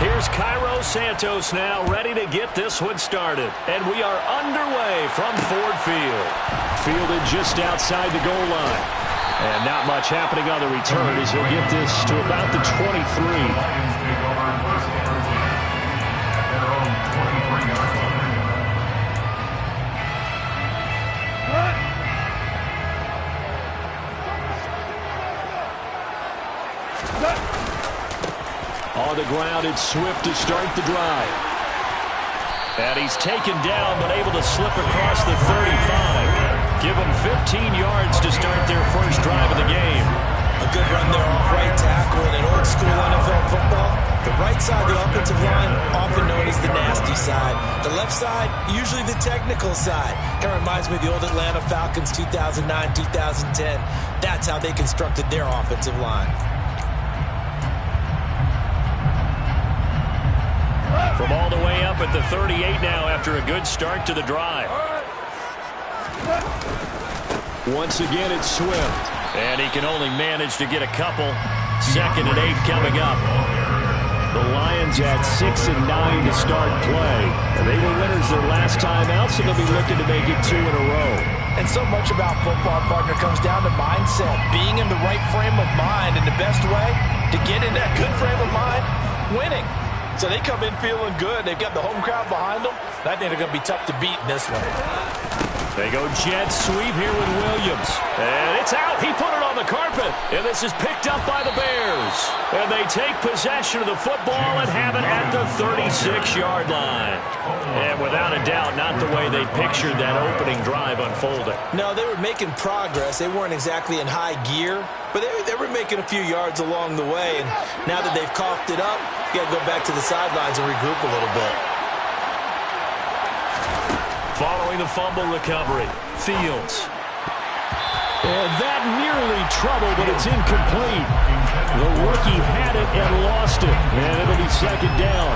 Here's Cairo Santos now ready to get this one started. And we are underway from Ford Field. Fielded just outside the goal line. And not much happening on the return as he'll get this to about the 23. On the ground, it's Swift to start the drive. And he's taken down, but able to slip across the 35. Give him 15 yards to start their first drive of the game. A good run there off right tackle in an old-school NFL football. The right side of the offensive line, often known as the nasty side. The left side, usually the technical side. Kind of reminds me of the old Atlanta Falcons 2009, 2010. That's how they constructed their offensive line. From all the way up at the 38 now after a good start to the drive. Once again, it's Swift. And he can only manage to get a couple. 2nd and 8 coming up. The Lions at 6 and 9 to start play. And they were winners their last time out, so they'll be looking to make it 2 in a row. And so much about football, partner, comes down to mindset. Being in the right frame of mind. And the best way to get in that good frame of mind, winning. So they come in feeling good. They've got the home crowd behind them. I think they're going to be tough to beat in this one. They go jet sweep here with Williams. And it's out. He put it on the carpet. And this is picked up by the Bears. And they take possession of the football and have it at the 36-yard line. And without a doubt, not the way they pictured that opening drive unfolding. No, they were making progress. They weren't exactly in high gear. But they were making a few yards along the way. And now that they've coughed it up, you got to go back to the sidelines and regroup a little bit. Following the fumble recovery, Fields. And that nearly trouble, but it's incomplete. The rookie had it and lost it. And it'll be 2nd down.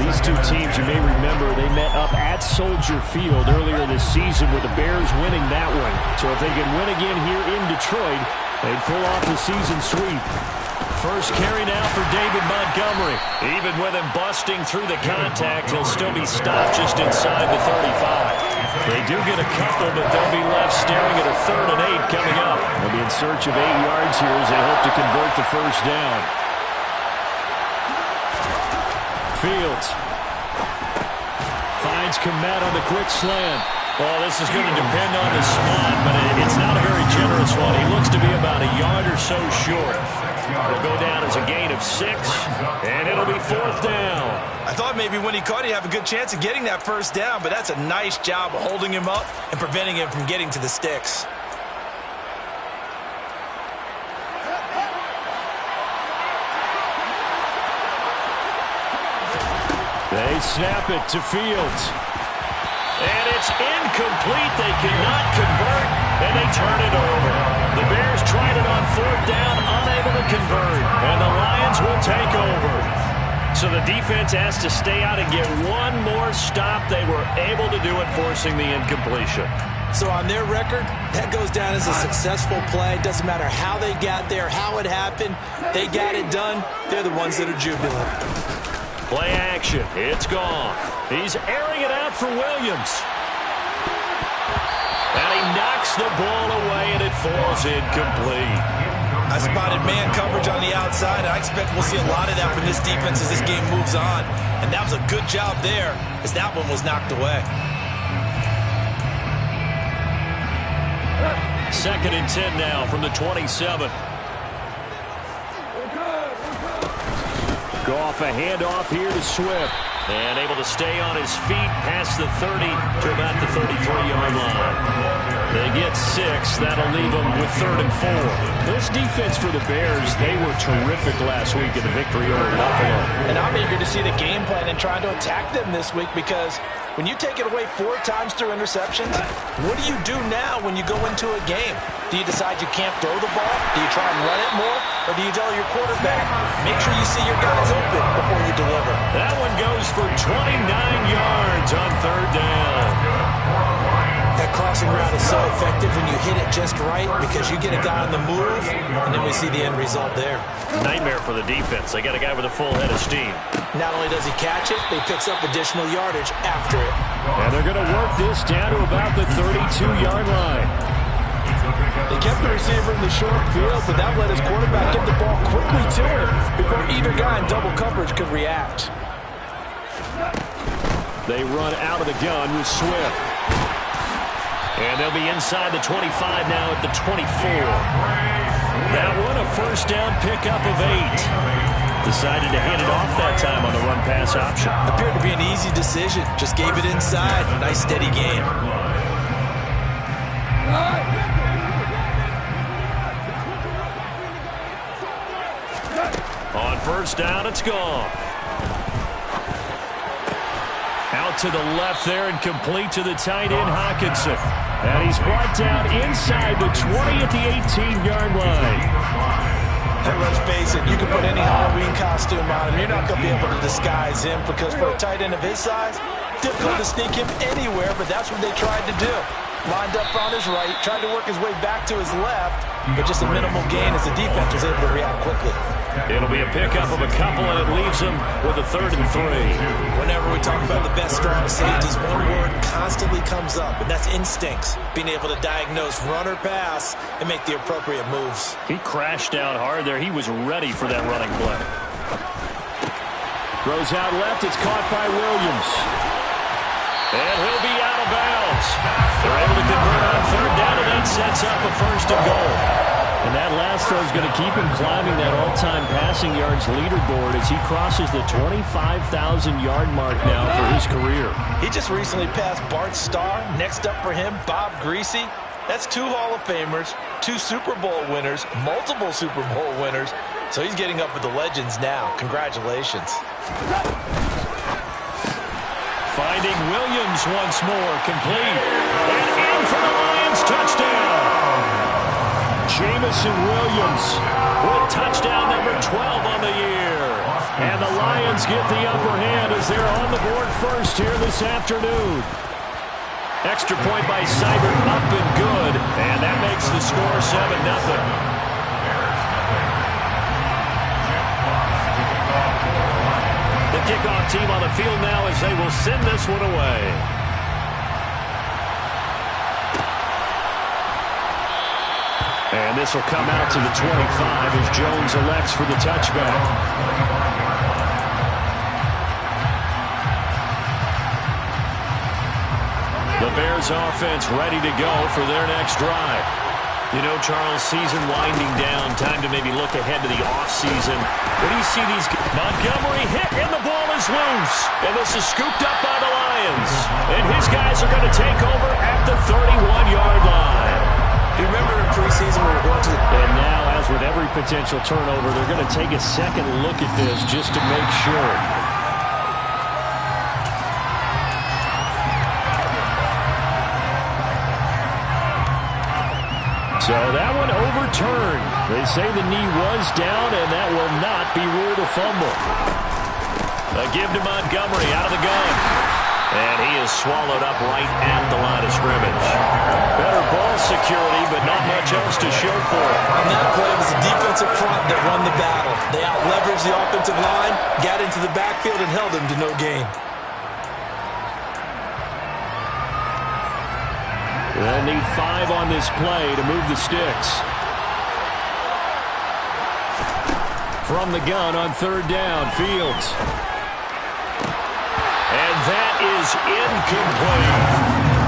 These two teams, you may remember, they met up at Soldier Field earlier this season with the Bears winning that one. So if they can win again here in Detroit, they'd pull off the season sweep. First carry now for David Montgomery. Even with him busting through the contact, he'll still be stopped just inside the 35. They do get a couple, but they'll be left staring at a 3rd and 8 coming up. They'll be in search of 8 yards here as they hope to convert the first down. Fields finds Kmet on the quick slant. Well, this is going to depend on the spot, but it's not a very generous one. He looks to be about a yard or so short. It'll go down as a gain of 6, and it'll be 4th down. I thought maybe when he caught, he'd have a good chance of getting that first down, but that's a nice job of holding him up and preventing him from getting to the sticks. They snap it to Fields. And it's incomplete. They cannot convert, and they turn it over. The Bears tried it on 4th down, unable to convert, and the Lions will take over. So the defense has to stay out and get one more stop. They were able to do it, forcing the incompletion. So on their record, that goes down as a successful play. Doesn't matter how they got there, how it happened. They got it done. They're the ones that are jubilant. Play action. It's gone. He's airing it out for Williams. And he knocks the ball away, and it falls incomplete. I spotted man coverage on the outside. I expect we'll see a lot of that from this defense as this game moves on. And that was a good job there as that one was knocked away. 2nd and 10 now from the 27. Go off a handoff here to Swift. And able to stay on his feet past the 30 to about the 33-yard line. They get 6. That'll leave them with 3rd and 4. This defense for the Bears, they were terrific last week in the victory over Buffalo. And I'm eager to see the game plan and trying to attack them this week because when you take it away 4 times through interceptions, what do you do now when you go into a game? Do you decide you can't throw the ball? Do you try and run it more? Or do you tell your quarterback, make sure you see your guys open before you deliver? That one goes for 29 yards on 3rd down. That cross crossing route is so effective when you hit it just right because you get a guy on the move, and then we see the end result there. Nightmare for the defense. They got a guy with a full head of steam. Not only does he catch it, but he picks up additional yardage after it. And they're going to work this down to about the 32-yard line. They kept the receiver in the short field, but that let his quarterback get the ball quickly to him before either guy in double coverage could react. They run out of the gun with Swift. And they'll be inside the 25 now at the 24. That one a first down pickup of 8. Decided to hand it off that time on the run-pass option. Appeared to be an easy decision. Just gave it inside. Nice steady game. On first down, it's gone. Out to the left there and complete to the tight end, Hockenson. And he's brought down inside the 20 at the 18-yard line. Hey, let's face it, you can put any Halloween costume on him. You're not going to be able to disguise him because for a tight end of his size, difficult to sneak him anywhere, but that's what they tried to do. Lined up on his right, tried to work his way back to his left, but just a minimal gain as the defense was able to react quickly. It'll be a pickup of a couple, and it leaves them with a 3rd and 3. Whenever we talk about the best strong safeties, one word constantly comes up, and that's instincts. Being able to diagnose run or pass and make the appropriate moves. He crashed out hard there. He was ready for that running play. Throws out left. It's caught by Williams. And he'll be out of bounds. They're able to convert on 3rd down, and that sets up a 1st and goal. And that last throw is going to keep him climbing that all-time passing yards leaderboard as he crosses the 25,000-yard mark now for his career. He just recently passed Bart Starr. Next up for him, Bob Greasy. That's 2 Hall of Famers, 2 Super Bowl winners, multiple Super Bowl winners. So he's getting up with the legends now. Congratulations. Finding Williams once more, complete. And in for the Lions, touchdown. Jamison Williams with touchdown number 12 on the year. And the Lions get the upper hand as they're on the board first here this afternoon. Extra point by Seibert, up and good. And that makes the score 7-0. The kickoff team on the field now as they will send this one away. And this will come out to the 25 as Jones elects for the touchback. The Bears offense ready to go for their next drive. You know, Charles, season winding down, time to maybe look ahead to the offseason. What do you see these... Montgomery hit, and the ball is loose. And this is scooped up by the Lions. And his guys are going to take over at the 31-yard line. You remember in preseason we were going to... And now, as with every potential turnover, they're going to take a second look at this just to make sure. So that one overturned. They say the knee was down, and that will not be ruled a fumble. A give to Montgomery out of the gun. And he is swallowed up right at the line of scrimmage. Better ball security, but not much else to show for it. On that play, it was the defensive front that won the battle. They out-leveraged the offensive line, got into the backfield, and held him to no gain. They'll need 5 on this play to move the sticks. From the gun on 3rd down, Fields. And that is incomplete.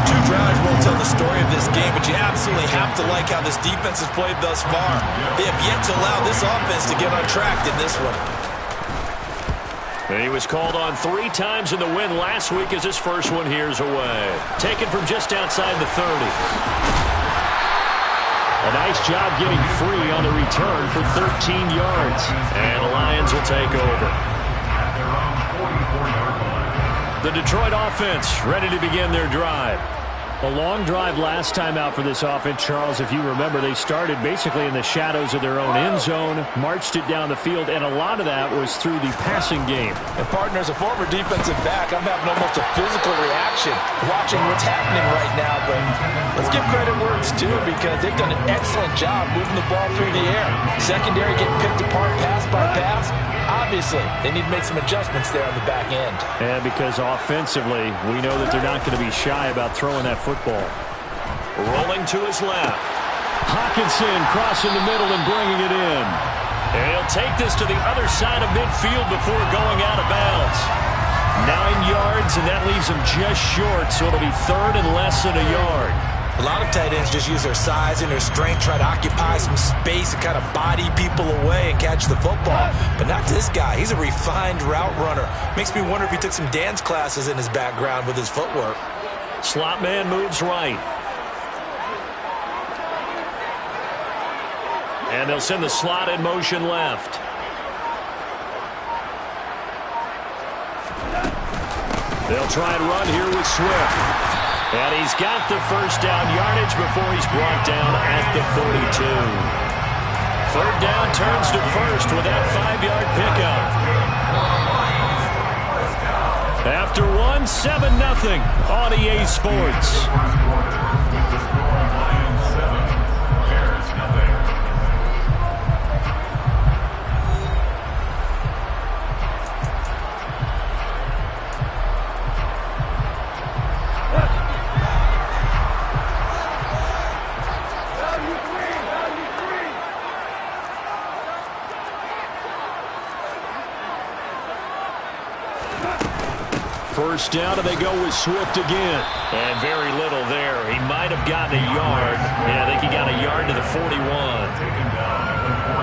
2 drives won't tell the story of this game, but you absolutely have to like how this defense has played thus far. They have yet to allow this offense to get on track in this one. And he was called on 3 times in the win last week as his first one here's away. Taken from just outside the 30. A nice job getting free on the return for 13 yards. And the Lions will take over. The Detroit offense ready to begin their drive. A long drive last time out for this offense, Charles. If you remember, they started basically in the shadows of their own end zone, marched it down the field, and a lot of that was through the passing game. And partner, as a former defensive back, I'm having almost a physical reaction watching what's happening right now. But let's give credit where it's due, because they've done an excellent job moving the ball through the air. Secondary getting picked apart pass by pass. Obviously, they need to make some adjustments there on the back end. And because offensively, we know that they're not going to be shy about throwing that football. Rolling to his left. Hawkinson crossing the middle and bringing it in. And he'll take this to the other side of midfield before going out of bounds. 9 yards, and that leaves him just short, so it'll be third and less than a yard. A lot of tight ends just use their size and their strength, try to occupy some space and kind of body people away and catch the football. But not this guy. He's a refined route runner. Makes me wonder if he took some dance classes in his background with his footwork. Slot man moves right. And they'll send the slot in motion left. They'll try and run here with Swift. And he's got the first down yardage before he's brought down at the 42. Third down turns to first with that 5-yard pickup. After one, 7-0 on EA Sports. First down, and they go with Swift again. And very little there. He might have gotten a yard. Yeah, I think he got a yard to the 41.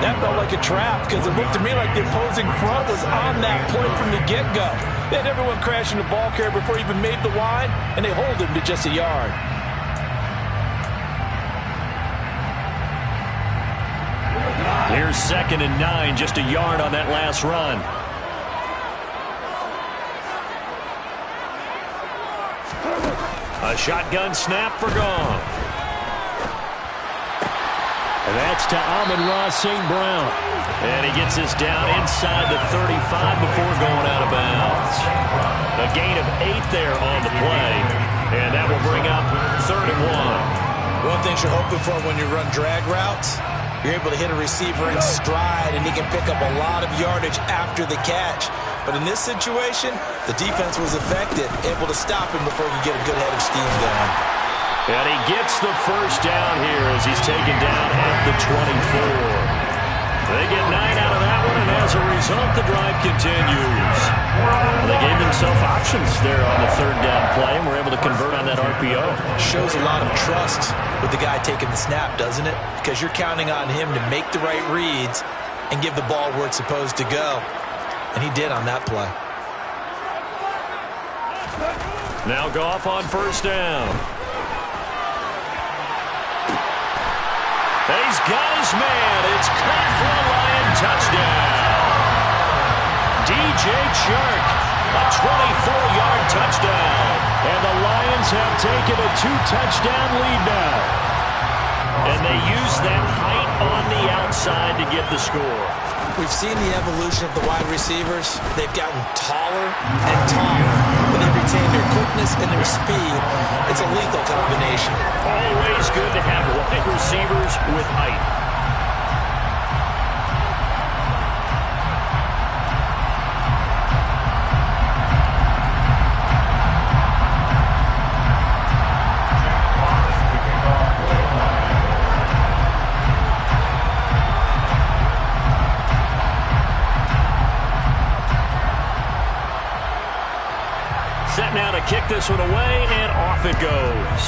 That felt like a trap, because it looked to me like the opposing front was on that play from the get-go. They had everyone crashing the ball carrier before he even made the line, and they hold him to just a yard. Here's 2nd and 9, just a yard on that last run. A shotgun snap for Goff. And that's to Amon-Ra St. Brown. And he gets this down inside the 35 before going out of bounds. A gain of 8 there on the play. And that will bring up 3rd and 1. One thing you're hoping for when you run drag routes, you're able to hit a receiver in stride, and he can pick up a lot of yardage after the catch. But in this situation, the defense was effective, able to stop him before he could get a good head of steam going. And he gets the first down here as he's taken down at the 24. They get 9 out of that one, and as a result, the drive continues. They gave themselves options there on the 3rd down play, and were able to convert on that RPO. Shows a lot of trust with the guy taking the snap, doesn't it? Because you're counting on him to make the right reads and give the ball where it's supposed to go. And he did on that play. Now Goff on 1st down. And he's got his man. It's caught for a Lion touchdown. DJ Chark, a 24-yard touchdown. And the Lions have taken a 2-touchdown lead now. And they use that height on the outside to get the score. We've seen the evolution of the wide receivers. They've gotten taller and taller, but they've retained their quickness and their speed. It's a lethal combination. Always good to have wide receivers with height. Set now to kick this one away, and off it goes.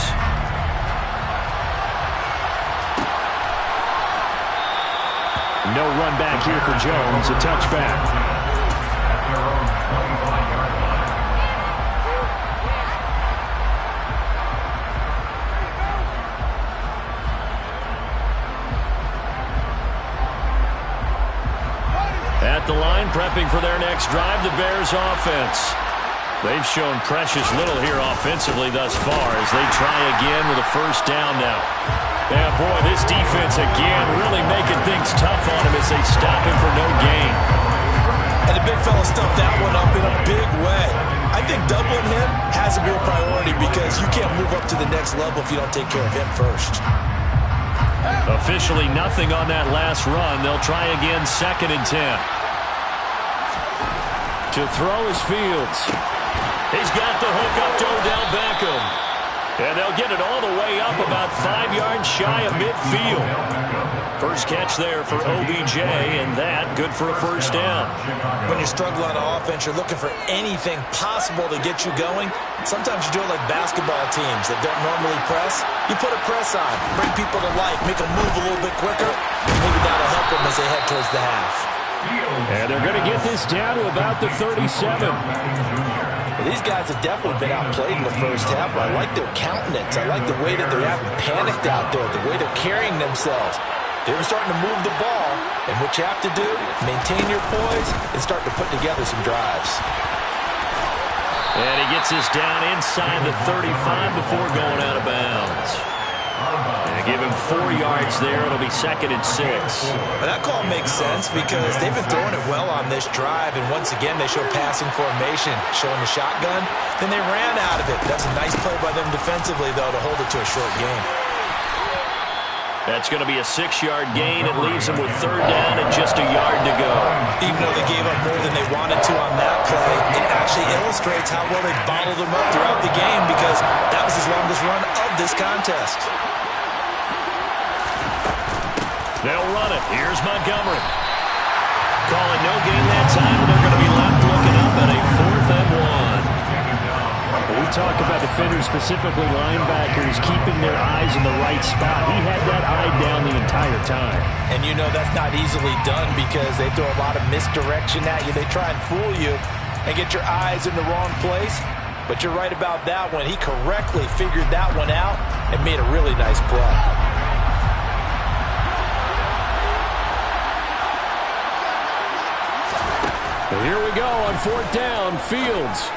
No run back here for Jones, a touchback. At the line, prepping for their next drive, the Bears offense. They've shown precious little here offensively thus far as they try again with a first down now. Yeah, boy, this defense again really making things tough on him as they stop him for no gain. And the big fella stuffed that one up in a big way. I think doubling him has a real priority because you can't move up to the next level if you don't take care of him first. Officially nothing on that last run. They'll try again, 2nd and 10. To throw is Fields. He's got the hook up to Odell Beckham. And they'll get it all the way up about 5 yards shy of midfield. First catch there for OBJ, and that good for a first down. When you struggle on offense, you're looking for anything possible to get you going. Sometimes you do it like basketball teams that don't normally press. You put a press on, bring people to life, make them move a little bit quicker. Maybe that'll help them as they head towards the half. And they're going to get this down to about the 37. Well, these guys have definitely been outplayed in the first half. I like their countenance. I like the way that they're acting panicked out there, the way they're carrying themselves. They're starting to move the ball, and what you have to do, maintain your poise and start to put together some drives. And he gets this down inside the 35 before going out of bounds. And give him 4 yards there. It'll be 2nd and 6. Well, that call makes sense because they've been throwing it well on this drive, and once again they show passing formation, showing the shotgun. Then they ran out of it. That's a nice play by them defensively, though, to hold it to a short game. That's going to be a 6-yard gain. It leaves them with 3rd down and just a yard to go. Even though they gave up more than they wanted to on that play, it actually illustrates how well they bottled them up throughout the game because that was his longest run of this contest. They'll run it. Here's Montgomery. Calling no gain that time, and they're going to be left looking up at a 4th and 1. We talk about defenders, specifically linebackers, keeping their eyes in the right spot. He had that eye down the entire time. And you know that's not easily done because they throw a lot of misdirection at you. They try and fool you and get your eyes in the wrong place. But you're right about that one. He correctly figured that one out and made a really nice play. Here we go on 4th down, Fields.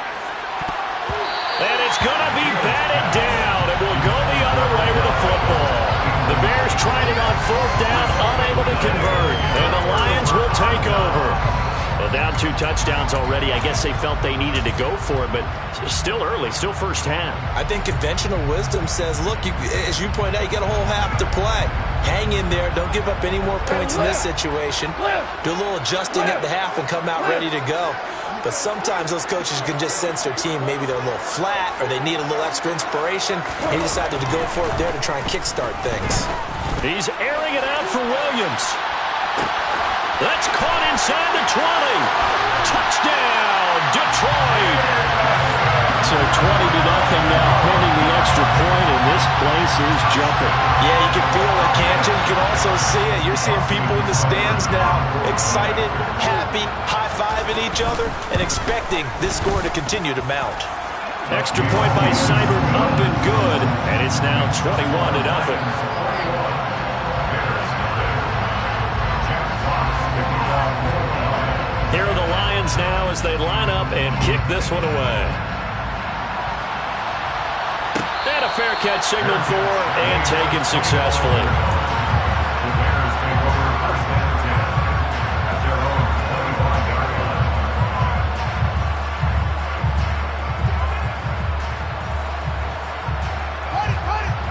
And it's going to be batted down. It will go the other way with the football. The Bears tried it on 4th down, unable to convert. And the Lions will take over. Well, down 2 touchdowns already. I guess they felt they needed to go for it, but still early, still first half. I think conventional wisdom says, look, as you point out, you got a whole half to play. Hang in there. Don't give up any more points in this situation. Do a little adjusting at the half and come out ready to go. But sometimes those coaches can just sense their team. Maybe they're a little flat or they need a little extra inspiration. He decided to go for it there to try and kickstart things. He's airing it out for Williams. That's caught inside the 20. Touchdown, Detroit. So 20-0 now, pending the extra point, and this place is jumping. Yeah, you can feel it, can't you? You can also see it. You're seeing people in the stands now, excited, happy, high-fiving each other, and expecting this score to continue to mount. Extra point by Seibert up and good, and it's now 21-0. Here are the Lions now as they line up and kick this one away. And a fair catch signaled for and taken successfully.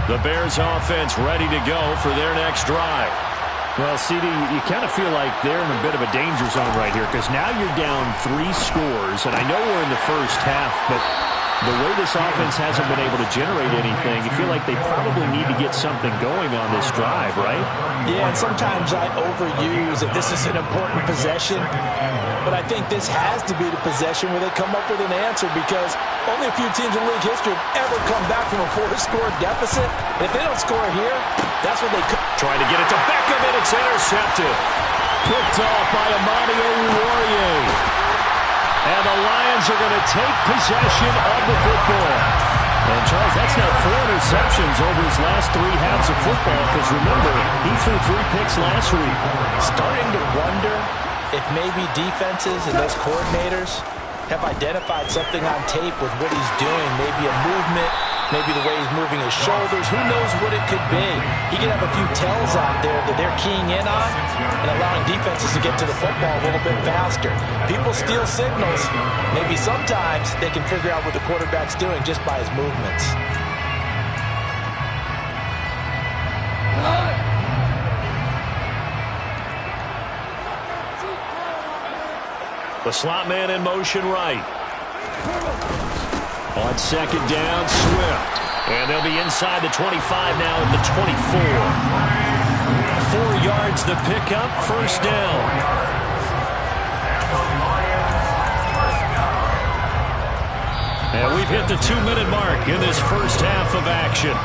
The Bears offense ready to go for their next drive. Well, CD, you kind of feel like they're in a bit of a danger zone right here because now you're down 3 scores, and I know we're in the first half, but the way this offense hasn't been able to generate anything, you feel like they probably need to get something going on this drive, right? Yeah, and sometimes I overuse that this is an important possession, but I think this has to be the possession where they come up with an answer because only a few teams in league history have ever come back from a 4-score deficit. And if they don't score here, that's what they could. Trying to get it to Beckham, and it's intercepted. Picked off by Amani Oruwariye. And the Lions are going to take possession of the football. And, Charles, that's now 4 interceptions over his last 3 halves of football because, remember, he threw 3 picks last week. Starting to wonder if maybe defenses and those coordinators have identified something on tape with what he's doing. Maybe a movement, maybe the way he's moving his shoulders. Who knows what it could be? He could have a few tells out there that they're keying in on and allowing defenses to get to the football a little bit faster. People steal signals. Maybe sometimes they can figure out what the quarterback's doing just by his movements. The slot man in motion right. On second down, Swift. And they'll be inside the 25 now at the 24. 4 yards the pickup, first down. And we've hit the 2-minute mark in this first half of action.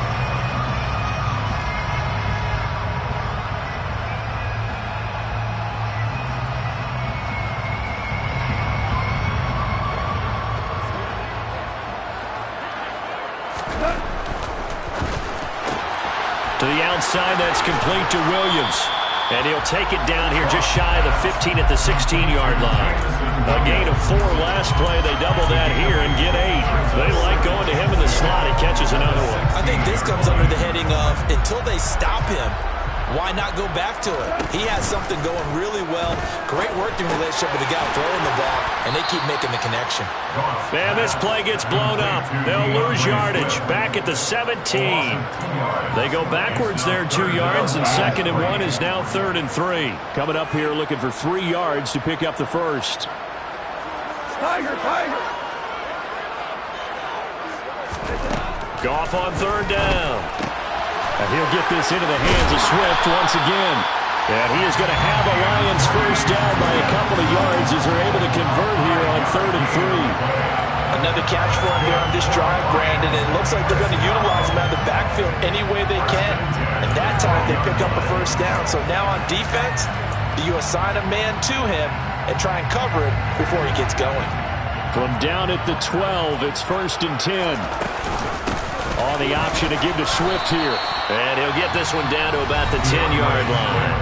To the outside, that's complete to Williams. And he'll take it down here just shy of the 15 at the 16-yard line. A gain of 4 last play. They double that here and get 8. They like going to him in the slot. He catches another one. I think this comes under the heading of until they stop him, why not go back to it? He has something going really well. Great working relationship with the guy throwing the ball, and they keep making the connection. Man, this play gets blown up. They'll lose yardage. Back at the 17. They go backwards there 2 yards, and 2nd and 1 is now 3rd and 3. Coming up here looking for 3 yards to pick up the first. Tiger! Goff on 3rd down. And he'll get this into the hands of Swift once again. And he is going to have a Lions first down by a couple of yards as they're able to convert here on 3rd and 3. Another catch for him there on this drive, Brandon. And it looks like they're going to utilize him out of the backfield any way they can. And that time they pick up a first down. So now on defense, you assign a man to him and try and cover it before he gets going. From down at the 12, it's 1st and 10. On the option to give to Swift here. And he'll get this one down to about the 10-yard line.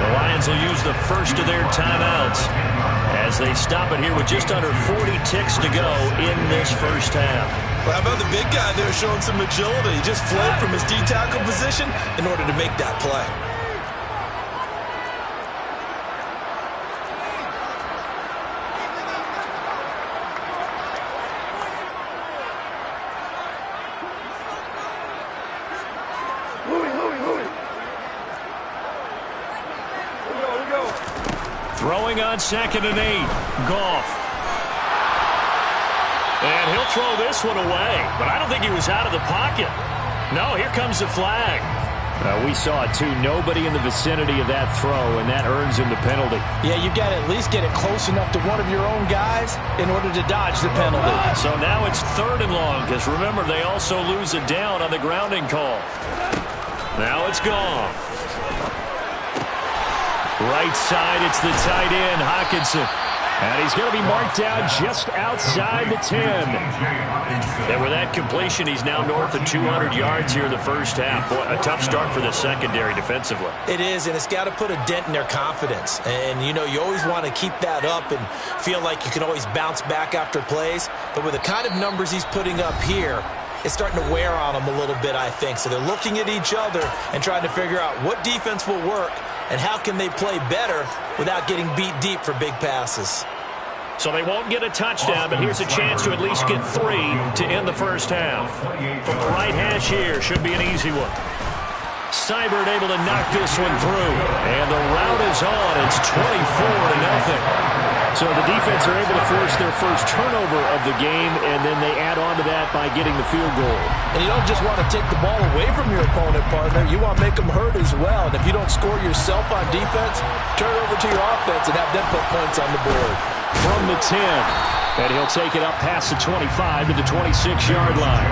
The Lions will use the first of their timeouts as they stop it here with just under 40 ticks to go in this first half. Well, how about the big guy there showing some agility? He just flowed from his D-tackle position in order to make that play. Throwing on 2nd and 8. Goff. And he'll throw this one away. But I don't think he was out of the pocket. No, here comes the flag. We saw it too. Nobody in the vicinity of that throw, and that earns him the penalty. Yeah, you've got to at least get it close enough to one of your own guys in order to dodge the penalty. So now it's 3rd and long, because remember, they also lose it down on the grounding call. Now it's gone. Right side, it's the tight end, Hockenson. And he's going to be marked down just outside the 10. And with that completion, he's now north of 200 yards here in the first half. Boy, a tough start for the secondary defensively. It is, and it's got to put a dent in their confidence. And, you know, you always want to keep that up and feel like you can always bounce back after plays. But with the kind of numbers he's putting up here, it's starting to wear on them a little bit, I think. So they're looking at each other and trying to figure out what defense will work and how can they play better without getting beat deep for big passes. So they won't get a touchdown, but here's a chance to at least get 3 to end the first half. From the right hash here, should be an easy one. Seibert able to knock this one through. And the route is on. It's 24-0. So the defense are able to force their first turnover of the game, and then they add on to that by getting the field goal. And you don't just want to take the ball away from your opponent, partner. You want to make them hurt as well. And if you don't score yourself on defense, turn it over to your offense and have them put points on the board. From the 10, and he'll take it up past the 25 to the 26-yard line.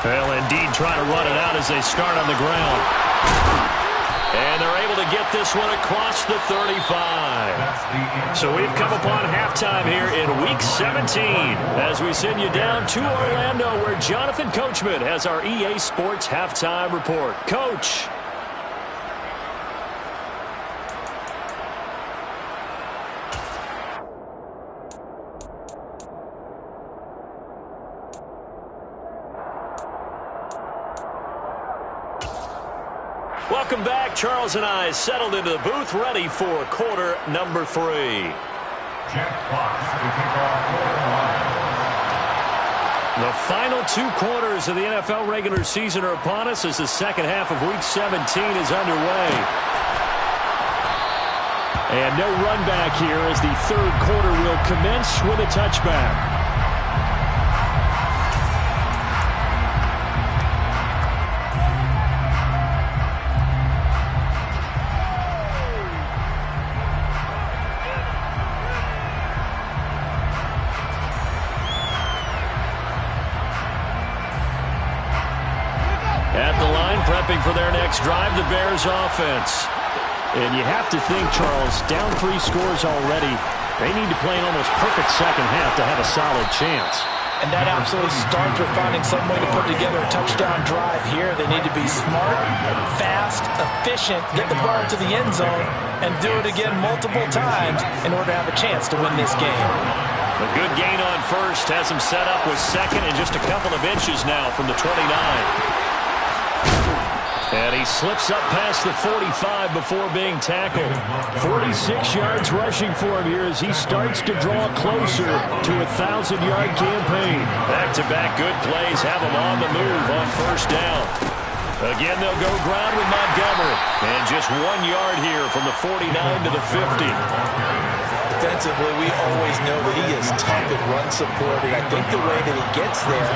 Well, indeed, trying to run it out as they start on the ground. And they're able to get this one across the 35. So we've come upon halftime here in Week 17 as we send you down to Orlando where Jonathan Coachman has our EA Sports Halftime Report. Coach. Welcome back. Charles and I settled into the booth, ready for quarter number 3. The final 2 quarters of the NFL regular season are upon us as the second half of Week 17 is underway. And no run back here as the third quarter will commence with a touchback. Prepping for their next drive, the Bears offense. And you have to think, Charles, down 3 scores already. They need to play an almost perfect second half to have a solid chance. And that absolutely starts with finding some way to put together a touchdown drive here. They need to be smart, fast, efficient, get the ball to the end zone, and do it again multiple times in order to have a chance to win this game. A good gain on first has him set up with second and just a couple of inches now from the 29. And he slips up past the 45 before being tackled. 46 yards rushing for him here as he starts to draw closer to a 1,000-yard campaign. Back-to-back good plays have him on the move on first down. Again, they'll go ground with Montgomery. And just 1 yard here from the 49 to the 50. Defensively, we always know that he is tough and run support, and I think the way that he gets there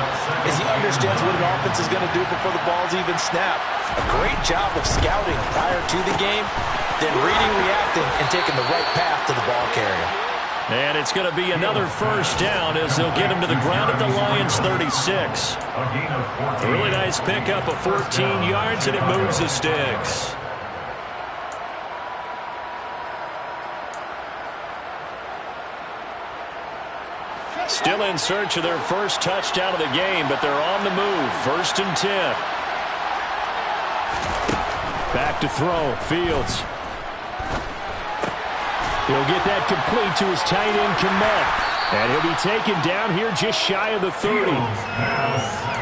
is he understands what an offense is going to do before the ball's even snapped. A great job of scouting prior to the game, then reading, reacting, and taking the right path to the ball carrier. And it's going to be another first down as they'll get him to the ground at the Lions' 36. A really nice pickup of 14 yards, and it moves the sticks. Still in search of their first touchdown of the game, but they're on the move. 1st and 10. Back to throw. Fields. He'll get that complete to his tight end, Kmet. And he'll be taken down here just shy of the 30.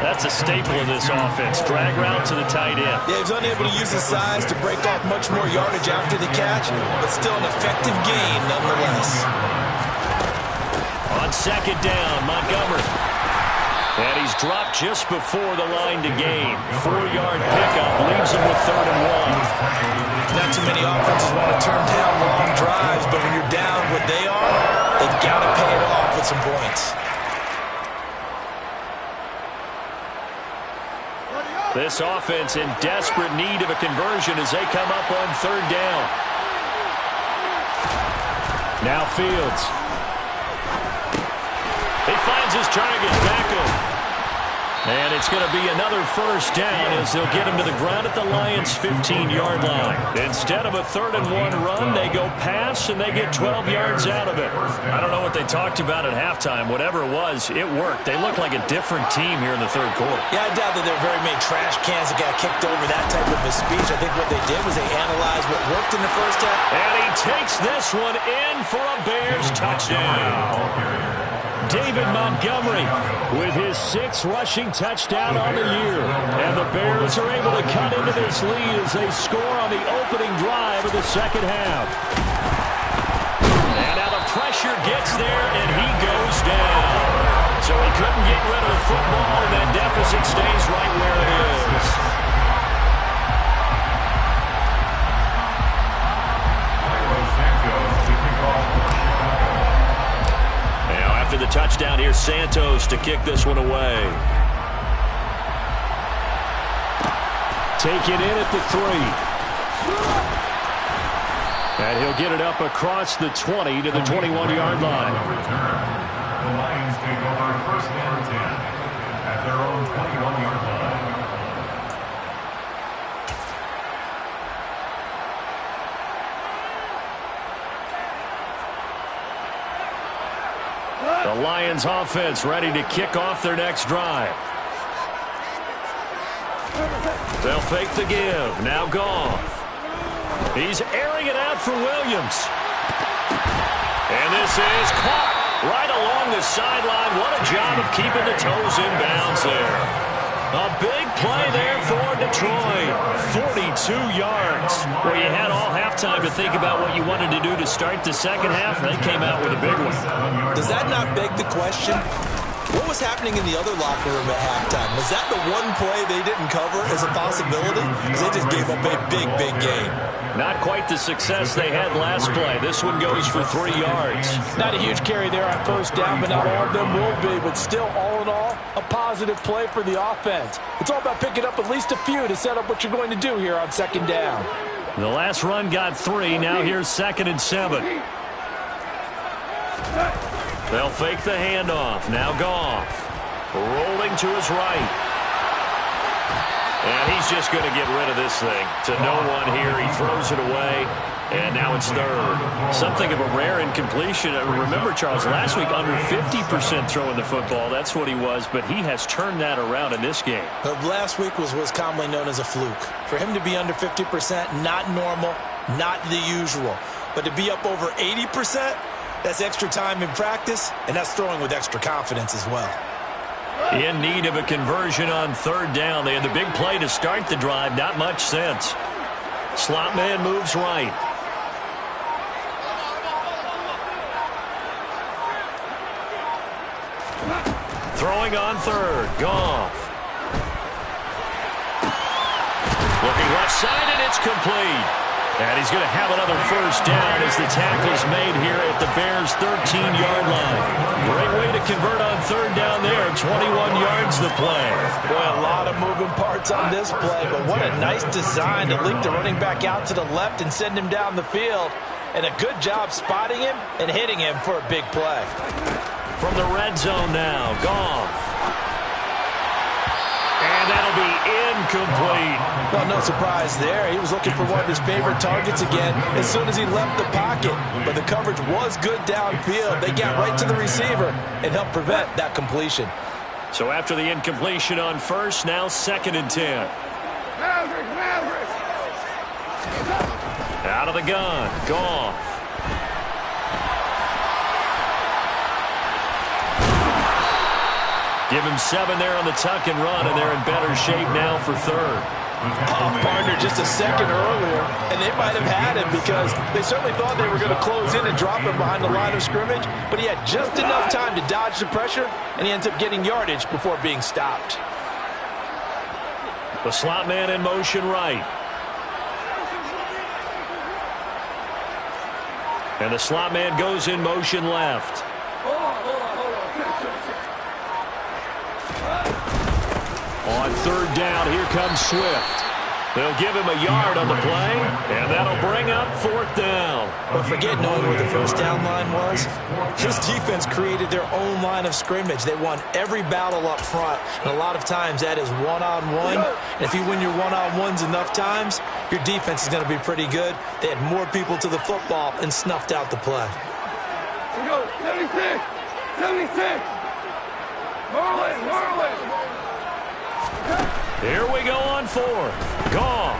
That's a staple of this offense. Drag route to the tight end. Yeah, he's unable to use his size to break off much more yardage after the catch, but still an effective gain nonetheless. On second down, Montgomery. And he's dropped just before the line to gain. 4-yard pickup leaves him with 3rd and 1. Not too many offenses want to turn down long drives, but when you're down what they are, they've got to pay it off with some points. This offense in desperate need of a conversion as they come up on 3rd down. Now Fields. He finds his target, Beckham. And it's going to be another first down as they'll get him to the ground at the Lions' 15-yard line. Instead of a 3rd and 1 run, they go pass, and they get 12 yards out of it. I don't know what they talked about at halftime. Whatever it was, it worked. They look like a different team here in the 3rd quarter. Yeah, I doubt that there are very many trash cans that got kicked over that type of a speech. I think what they did was they analyzed what worked in the first half. And he takes this one in for a Bears touchdown. David Montgomery with his 6th rushing touchdown on the year. And the Bears are able to cut into this lead as they score on the opening drive of the second half. And now the pressure gets there, and he goes down. So he couldn't get rid of the football, and that deficit stays right where it is. The touchdown here, Santos to kick this one away. Take it in at the 3. And he'll get it up across the 20 to the 21-yard line. The Lions take over 1st and 10 at their own 21-yard line. The Lions offense ready to kick off their next drive. They'll fake the give. Now Goff. He's airing it out for Williams. And this is caught right along the sideline. What a job of keeping the toes in bounds there. A big play there for Detroit. 42 yards. Well, you had all halftime to think about what you wanted to do to start the second half, and they came out with a big one. Does that not beg the question? What was happening in the other locker room at halftime? Was that the one play they didn't cover as a possibility? Because they just gave up a big, big game. Not quite the success they had last play. This one goes for 3 yards. Not a huge carry there on first down, but not all of them will be. But still, all in all, a positive play for the offense. It's all about picking up at least a few to set up what you're going to do here on second down. The last run got 3. Now here's 2nd and 7. They'll fake the handoff. Now Goff. Rolling to his right. And he's just going to get rid of this thing. To no one here. He throws it away. And now it's 3rd. Something of a rare incompletion. Remember, Charles, last week under 50% throwing the football. That's what he was. But he has turned that around in this game. Last week was commonly known as a fluke. For him to be under 50%, not normal, not the usual. But to be up over 80%, that's extra time in practice, and that's throwing with extra confidence as well. In need of a conversion on 3rd down. They had the big play to start the drive. Not much sense. Slot man moves right. Throwing on 3rd. Goff. Looking left side, and it's complete. And he's going to have another first down as the tackle's made here at the Bears' 13-yard line. Great way to convert on 3rd down there. 21 yards the play. Boy, a lot of moving parts on this play, but what a nice design to leak the running back out to the left and send him down the field. And a good job spotting him and hitting him for a big play. From the red zone now, Goff. And that'll be incomplete. Well, no surprise there. He was looking for one of his favorite targets again as soon as he left the pocket. But the coverage was good downfield. They got right to the receiver and helped prevent that completion. So after the incompletion on first, now 2nd and 10. Out of the gun, Goff. Give him 7 there on the tuck and run, and they're in better shape now for 3rd. Off partner just a second earlier, and they might have had him because they certainly thought they were going to close in and drop him behind the line of scrimmage, but he had just enough time to dodge the pressure, and he ends up getting yardage before being stopped. The slot man in motion right. And the slot man goes in motion left. On 3rd down, here comes Swift. They'll give him a yard on the play, and that'll bring up 4th down. But forget knowing where the first down line was. This defense created their own line of scrimmage. They won every battle up front, and a lot of times that is one-on-one. And if you win your one-on-ones enough times, your defense is going to be pretty good. They had more people to the football and snuffed out the play. We go, 76, 76. Marlin. Here we go on 4th. Goff.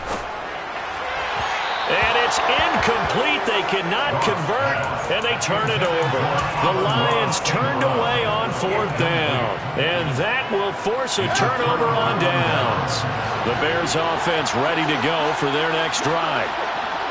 And it's incomplete. They cannot convert, and they turn it over. The Lions turned away on 4th down, and that will force a turnover on downs. The Bears offense ready to go for their next drive.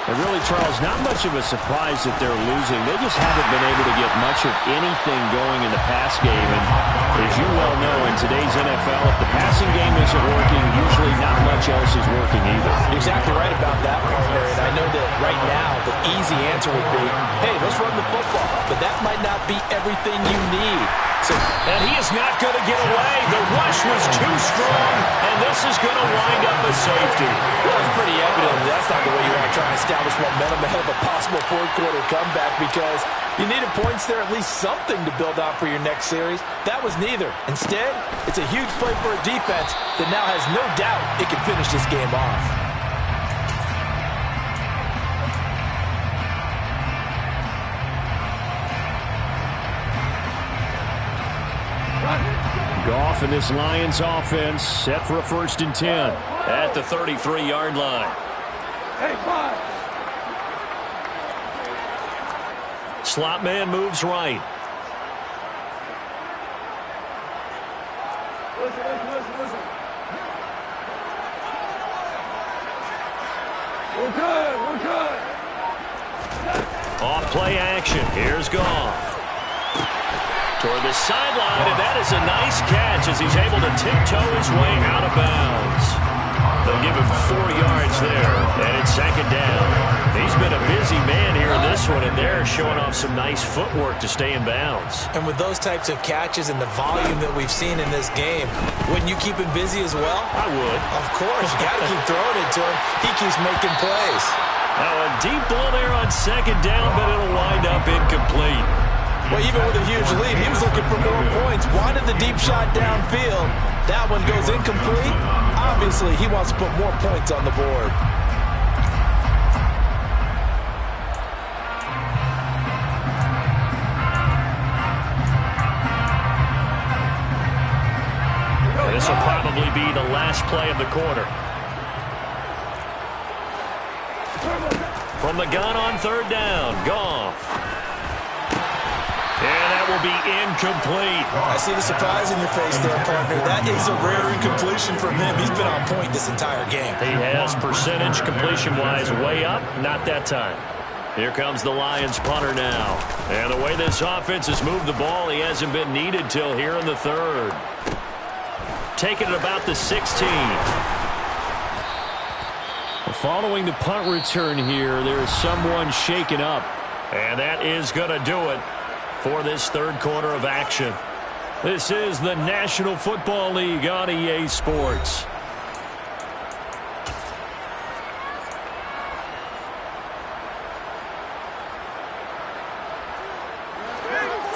And really, Charles, not much of a surprise that they're losing. They just haven't been able to get much of anything going in the pass game. And as you well know, in today's NFL, if the passing game isn't working, usually not much else is working either. You're exactly right about that, partner. And I know that right now the easy answer would be, hey, let's run the football. But that might not be everything you need. And he is not going to get away. The rush was too strong, and this is going to wind up a safety. Well, it's pretty evident that's not the way you want to try and establish momentum ahead of a possible 4th quarter comeback, because you needed points there, at least something to build on for your next series. That was neither. Instead, it's a huge play for a defense that now has no doubt it can finish this game off. Off in this Lions offense, set for a 1st and 10. At the 33-yard line. Hey, 5. Slot man moves right. Listen. We're good. Off play action. Here's Goff. Toward the sideline, and that is a nice catch as he's able to tiptoe his way out of bounds. They'll give him 4 yards there, and it's 2nd down. He's been a busy man here in this one, and they're showing off some nice footwork to stay in bounds. And with those types of catches and the volume that we've seen in this game, wouldn't you keep him busy as well? I would. Of course. You got to keep throwing it to him. He keeps making plays. Now a deep ball there on 2nd down, but it'll wind up incomplete. Well, even with a huge lead, he was looking for more points. Wanted the deep shot downfield. That one goes incomplete. Obviously, he wants to put more points on the board. This will probably be the last play of the quarter. From the gun on 3rd down, Goff. And that will be incomplete. I see the surprise in your face there, partner. That is a rare incompletion from him. He's been on point this entire game. He has percentage completion-wise way up. Not that time. Here comes the Lions punter now. And the way this offense has moved the ball, he hasn't been needed till here in the 3rd. Taking it about the 16. Following the punt return here, there is someone shaken up. And that is going to do it for this 3rd quarter of action. This is the National Football League on EA Sports.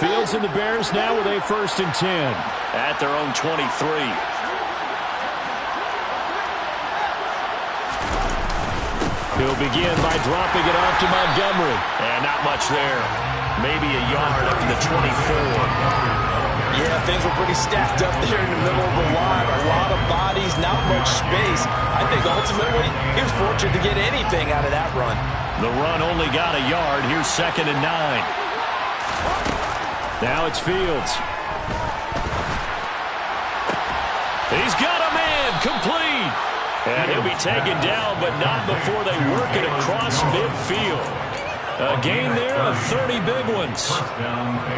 Fields and the Bears now with a 1st and 10. At their own 23. He'll begin by dropping it off to Montgomery. And not much there. Maybe a yard up to the 24. Yeah, things were pretty stacked up there in the middle of the line. A lot of bodies, not much space. I think ultimately he was fortunate to get anything out of that run. The run only got a yard. Here's 2nd and 9. Now it's Fields. He's got a man. Complete. And he'll be taken down, but not before they work it across midfield. A gain there of 30 big ones.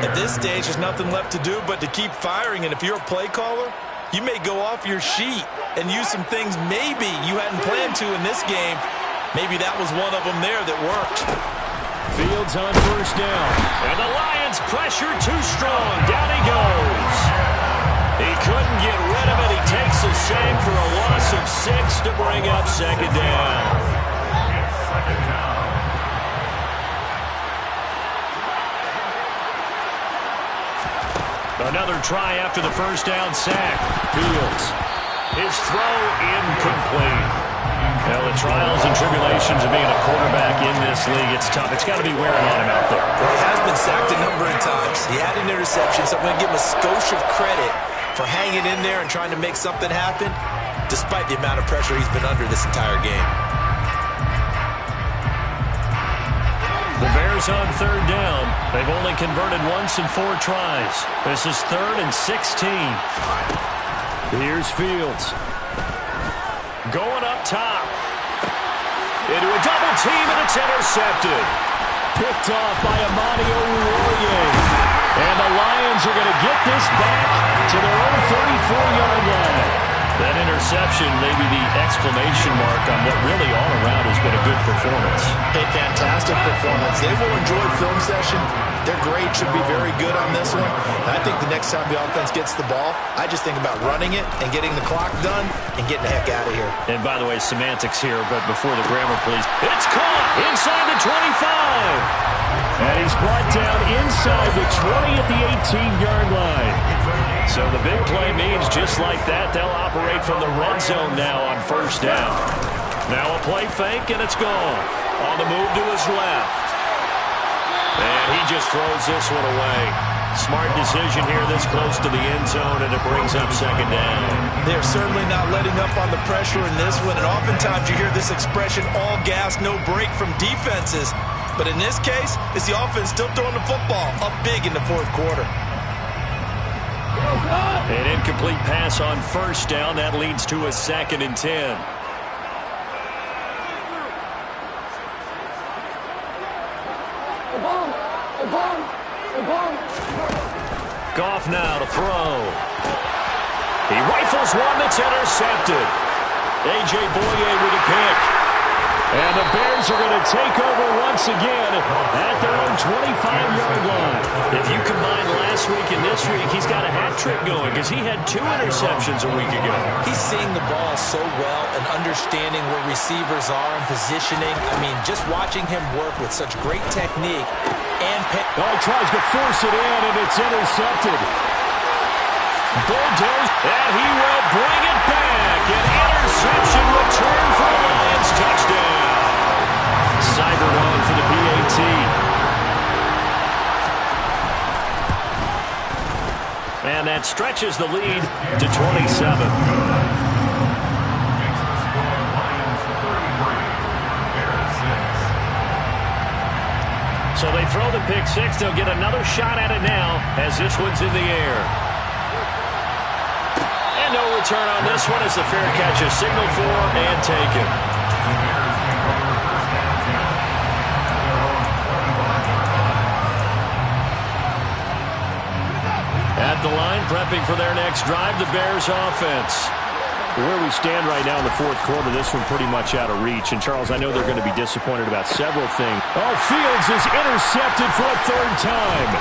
At this stage, there's nothing left to do but to keep firing. And if you're a play caller, you may go off your sheet and use some things maybe you hadn't planned to in this game. Maybe that was one of them there that worked. Fields on 1st down. And the Lions pressure too strong. Down he goes. He couldn't get rid of it. He takes a sack for a loss of 6 to bring up 2nd down. Another try after the 1st down sack. Fields. His throw incomplete. Well, the trials and tribulations of being a quarterback in this league, it's tough. It's got to be wearing on him out there. Well, he has been sacked a number of times. He had an interception, so I'm going to give him a skosh of credit for hanging in there and trying to make something happen, despite the amount of pressure he's been under this entire game. The Bears on 3rd down. They've only converted once in 4 tries. This is 3rd and 16. Here's Fields. Going up top. Into a double team, and it's intercepted. Picked off by Amani Oruwariye. And the Lions are going to get this back to their own 34-yard line. That interception may be the exclamation mark on what really all around has been a good performance. A fantastic performance. They will enjoy film session. Their grade should be very good on this one. And I think the next time the offense gets the ball, I just think about running it and getting the clock done and getting the heck out of here. And by the way, semantics here, but before the grammar, please. It's caught inside the 25. And he's brought down inside the 20 at the 18-yard line. So the big play means just like that, they'll operate from the red zone now on 1st down. Now a play fake, and it's gone. On the move to his left. And he just throws this one away. Smart decision here this close to the end zone, and it brings up second down. They're certainly not letting up on the pressure in this one, and oftentimes you hear this expression, all gas, no break from defenses. But in this case, it's the offense still throwing the football up big in the fourth quarter. An incomplete pass on first down. That leads to a 2nd and 10. Goff now to throw. He rifles one that's intercepted. A.J. Boye with a pick. And the Bears are going to take over once again at their own 25-yard line. If you combine last week and this week, he's got a hat trick going because he had 2 interceptions a week ago. He's seeing the ball so well and understanding where receivers are and positioning. I mean, just watching him work with such great technique and he tries to force it in, and it's intercepted. Bulldoze, and he will bring it back. An interception return for the Lions. Touchdown. Seibert on for the PAT. And that stretches the lead to 27. So they throw the pick six. They'll get another shot at it now as this one's in the air. And no return on this one as the fair catch is signaled for and taken. At the line, prepping for their next drive, the Bears offense. Where we stand right now in the fourth quarter, this one pretty much out of reach. And, Charles, I know they're going to be disappointed about several things. Oh, Fields is intercepted for a 3rd time.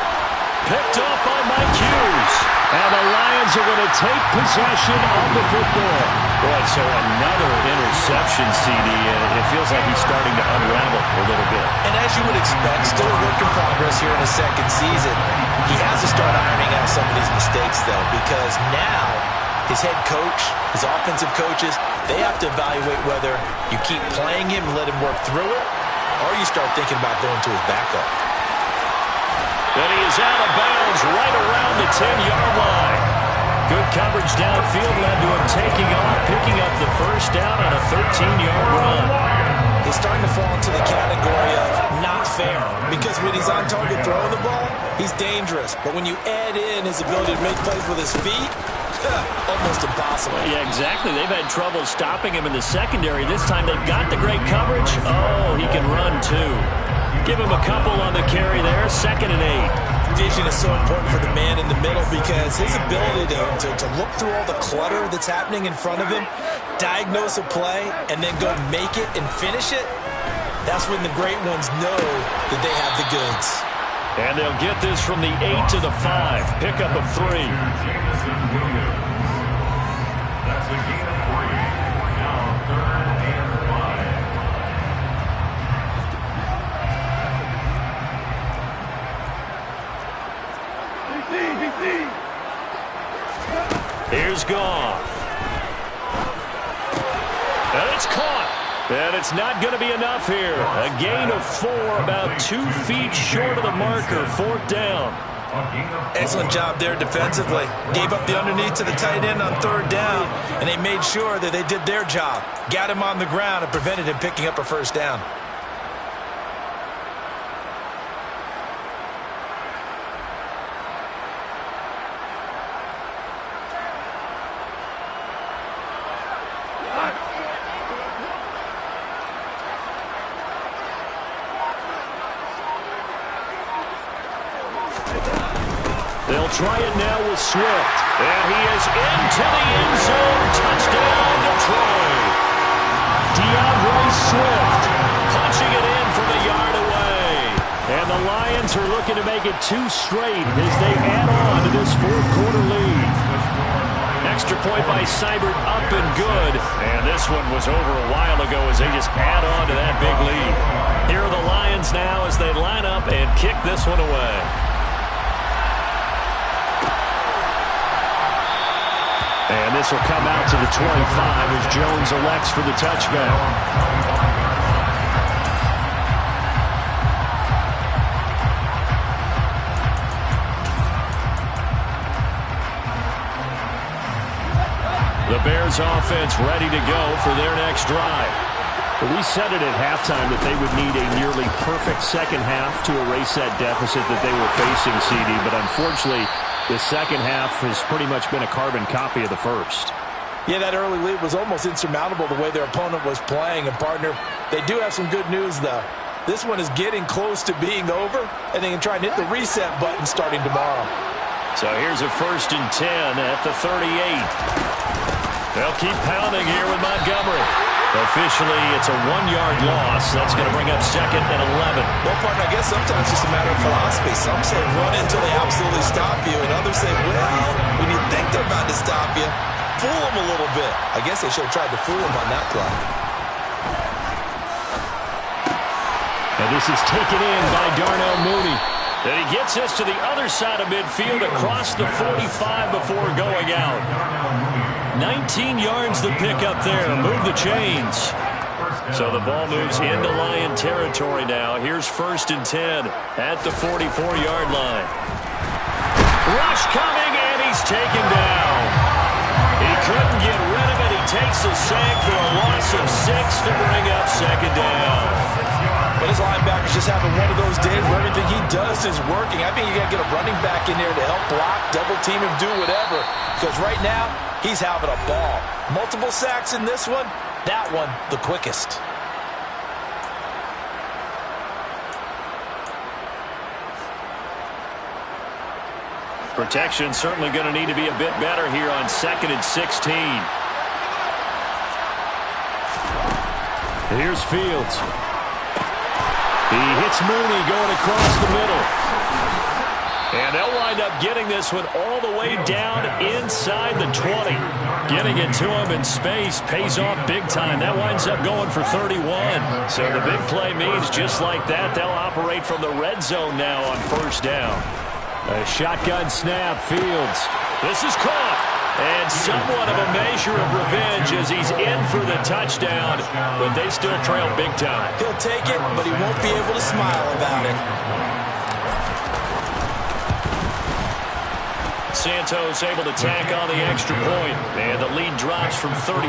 Picked up by Mike Hughes. And the Lions are going to take possession of the football. Boy, so another interception, CD, and it feels like he's starting to unravel a little bit. And as you would expect, still a work in progress here in his 2nd season. He has to start ironing out some of these mistakes, though, because now his head coach, his offensive coaches, they have to evaluate whether you keep playing him and let him work through it, or you start thinking about going to his backup. And he is out of bounds right around the 10-yard line. Good coverage downfield led to him taking off, picking up the first down on a 13-yard run. He's starting to fall into the category of not fair, because when he's on target throwing the ball, he's dangerous. But when you add in his ability to make plays with his feet, almost impossible. Yeah, exactly. They've had trouble stopping him in the secondary. This time they've got the great coverage. Oh, he can run too. Give him a couple on the carry there. 2nd and 8. Vision is so important for the man in the middle because his ability to look through all the clutter that's happening in front of him, diagnose a play, and then go make it and finish it, that's when the great ones know that they have the goods. And they'll get this from the 8 to the 5. Pick up of 3. That's a gain of 3. Now 3rd and 5. Here's Goff. And it's caught. And it's not going to be enough here. A gain of 4, about 2 feet short of the marker. 4th down. Excellent job there defensively. Gave up the underneath to the tight end on 3rd down, and they made sure that they did their job. Got him on the ground and prevented him picking up a 1st down. They'll try it now with Swift. And he is into the end zone. Touchdown, Detroit. DeAndre Swift punching it in from a yard away. And the Lions are looking to make it 2 straight as they add on to this fourth quarter lead. Extra point by Seibert, up and good. And this one was over a while ago as they just add on to that big lead. Here are the Lions now as they line up and kick this one away. And this will come out to the 25 as Jones elects for the touchback. Bears offense ready to go for their next drive. We said it at halftime that they would need a nearly perfect second half to erase that deficit that they were facing, CD. But unfortunately, the second half has pretty much been a carbon copy of the first. Yeah, that early lead was almost insurmountable the way their opponent was playing. And, partner, they do have some good news, though. This one is getting close to being over, and they can try and hit the reset button starting tomorrow. So here's a 1st and 10 at the 38. They'll keep pounding here with Montgomery. Officially, it's a 1-yard loss. That's going to bring up 2nd and 11. Well, partner, I guess sometimes it's just a matter of philosophy. Some say run until they absolutely stop you, and others say, well, when you think they're about to stop you, fool them a little bit. I guess they should have tried to fool them on that play. And this is taken in by Darnell Mooney. And he gets us to the other side of midfield across the 45 before going out. 19 yards the pick up there. Move the chains. So the ball moves into Lion territory now. Here's 1st and 10 at the 44-yard line. Rush coming, and he's taken down. He couldn't get rid of it. He takes a sack for a loss of 6 to bring up 2nd down. But his linebackers just having one of those days where everything he does is working. I think you got to get a running back in there to help block, double team him, do whatever. Because right now, he's having a ball. Multiple sacks in this one. That one, the quickest. Protection certainly going to need to be a bit better here on 2nd and 16. Here's Fields. He hits Mooney going across the middle. And they'll wind up getting this one all the way down inside the 20. Getting it to him in space pays off big time. That winds up going for 31. So the big play means just like that, they'll operate from the red zone now on 1st down. A shotgun snap, Fields. This is caught. And somewhat of a measure of revenge as he's in for the touchdown, but they still trail big time. He'll take it, but he won't be able to smile about it. Santos able to tack on the extra point, and the lead drops from 34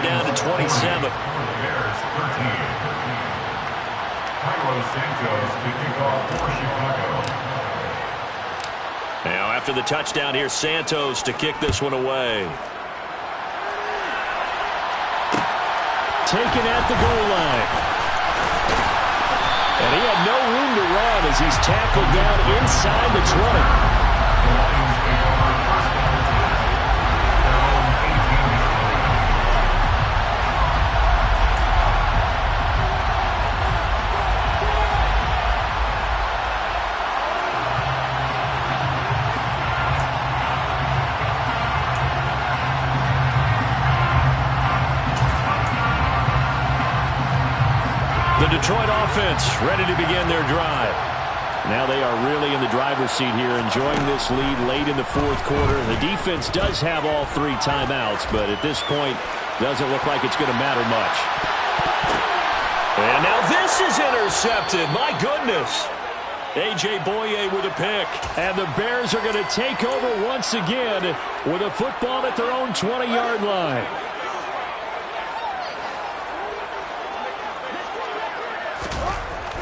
down to 27. Santos to kick off for Chicago. Now after the touchdown here, Santos to kick this one away. Taken at the goal line. And he had no room to run as he's tackled down inside the 20. The Detroit offense ready to begin their drive. Now they are really in the driver's seat here, enjoying this lead late in the 4th quarter. The defense does have all 3 timeouts, but at this point, doesn't look like it's going to matter much. And now this is intercepted. My goodness. A.J. Boye with a pick. And the Bears are going to take over once again with a football at their own 20-yard line.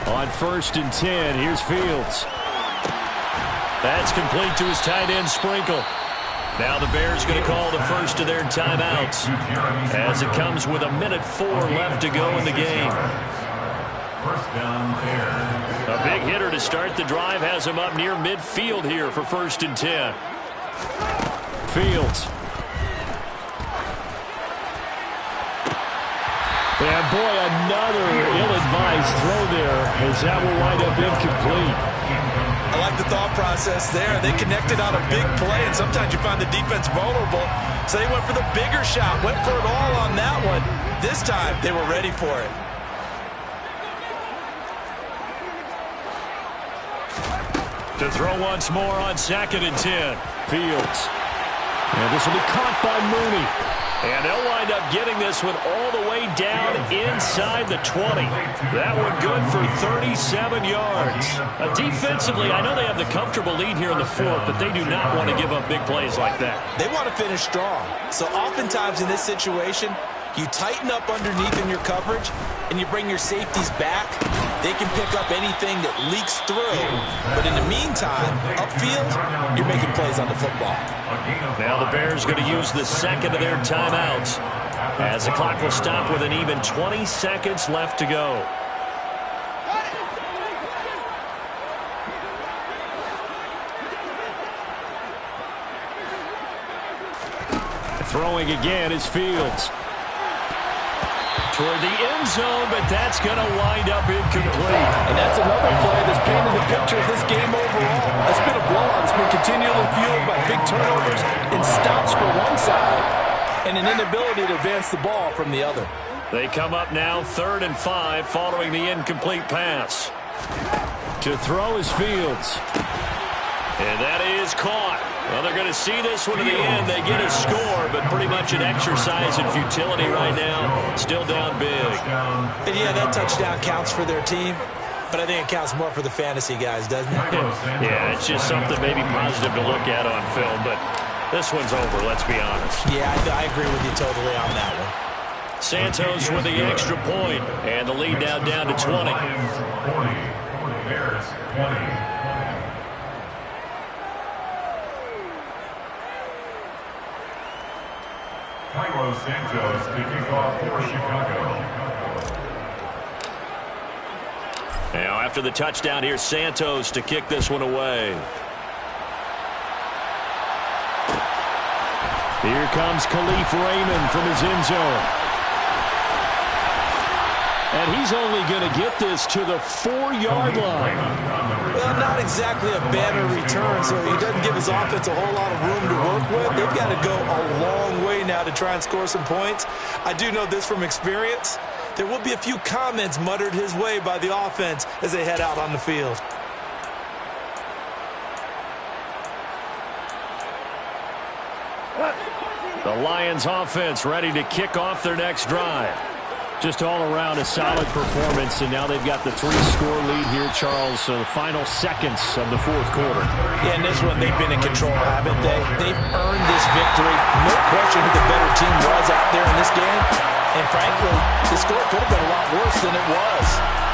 On 1st and 10, here's Fields. That's complete to his tight end, Sprinkle. Now the Bears going to call the first of their timeouts as it comes with 1:04 left to go in the game. First down, Bears. A big hitter to start the drive has him up near midfield here for 1st and 10. Fields. And boy, another ill-advised throw there as that will wind up incomplete. I like the thought process there. They connected on a big play, and sometimes you find the defense vulnerable. So they went for the bigger shot, went for it all on that one. This time, they were ready for it. To throw once more on 2nd and 10. Fields. And this will be caught by Mooney. And they'll wind up getting this one all the way down inside the 20. That one good for 37 yards. Defensively, I know they have the comfortable lead here in the fourth, but they do not want to give up big plays like that. They want to finish strong. So oftentimes in this situation, you tighten up underneath in your coverage, and you bring your safeties back. They can pick up anything that leaks through. But in the meantime, upfield, you're making plays on the football. Now the Bears going to use the second of their timeouts as the clock will stop with an even 20 seconds left to go. Throwing again is Fields. Toward the end zone, but that's going to wind up incomplete. And that's another play that's painted the picture of this game overall. It's been a blowout. It's been continually fueled by big turnovers and stops for one side and an inability to advance the ball from the other. They come up now 3rd and 5 following the incomplete pass. To throw is Fields. And that is caught. Well, they're going to see this one to the end. They get a score, but pretty much an exercise in futility right now. Still down big. And yeah, that touchdown counts for their team, but I think it counts more for the fantasy guys, doesn't it? Yeah, it's just something maybe positive to look at on film, but this one's over, let's be honest. Yeah, I agree with you totally on that one. Santos with the extra point, and the lead now down to 20. Lions 40, Bears 20. Santos to kick off for Chicago. Now after the touchdown, here's Santos to kick this one away. Here comes Khalif Raymond from his end zone. And he's only going to get this to the 4-yard line. Well, not exactly a banner return, so he doesn't give his offense a whole lot of room to work with. They've got to go a long way now to try and score some points. I do know this from experience. There will be a few comments muttered his way by the offense as they head out on the field. The Lions offense ready to kick off their next drive. Just all around a solid performance, and now they've got the 3-score lead here, Charles. So the final seconds of the fourth quarter. Yeah, in this one, they've been in control, haven't they? They've earned this victory. No question who the better team was out there in this game. And frankly, the score could have been a lot worse than it was.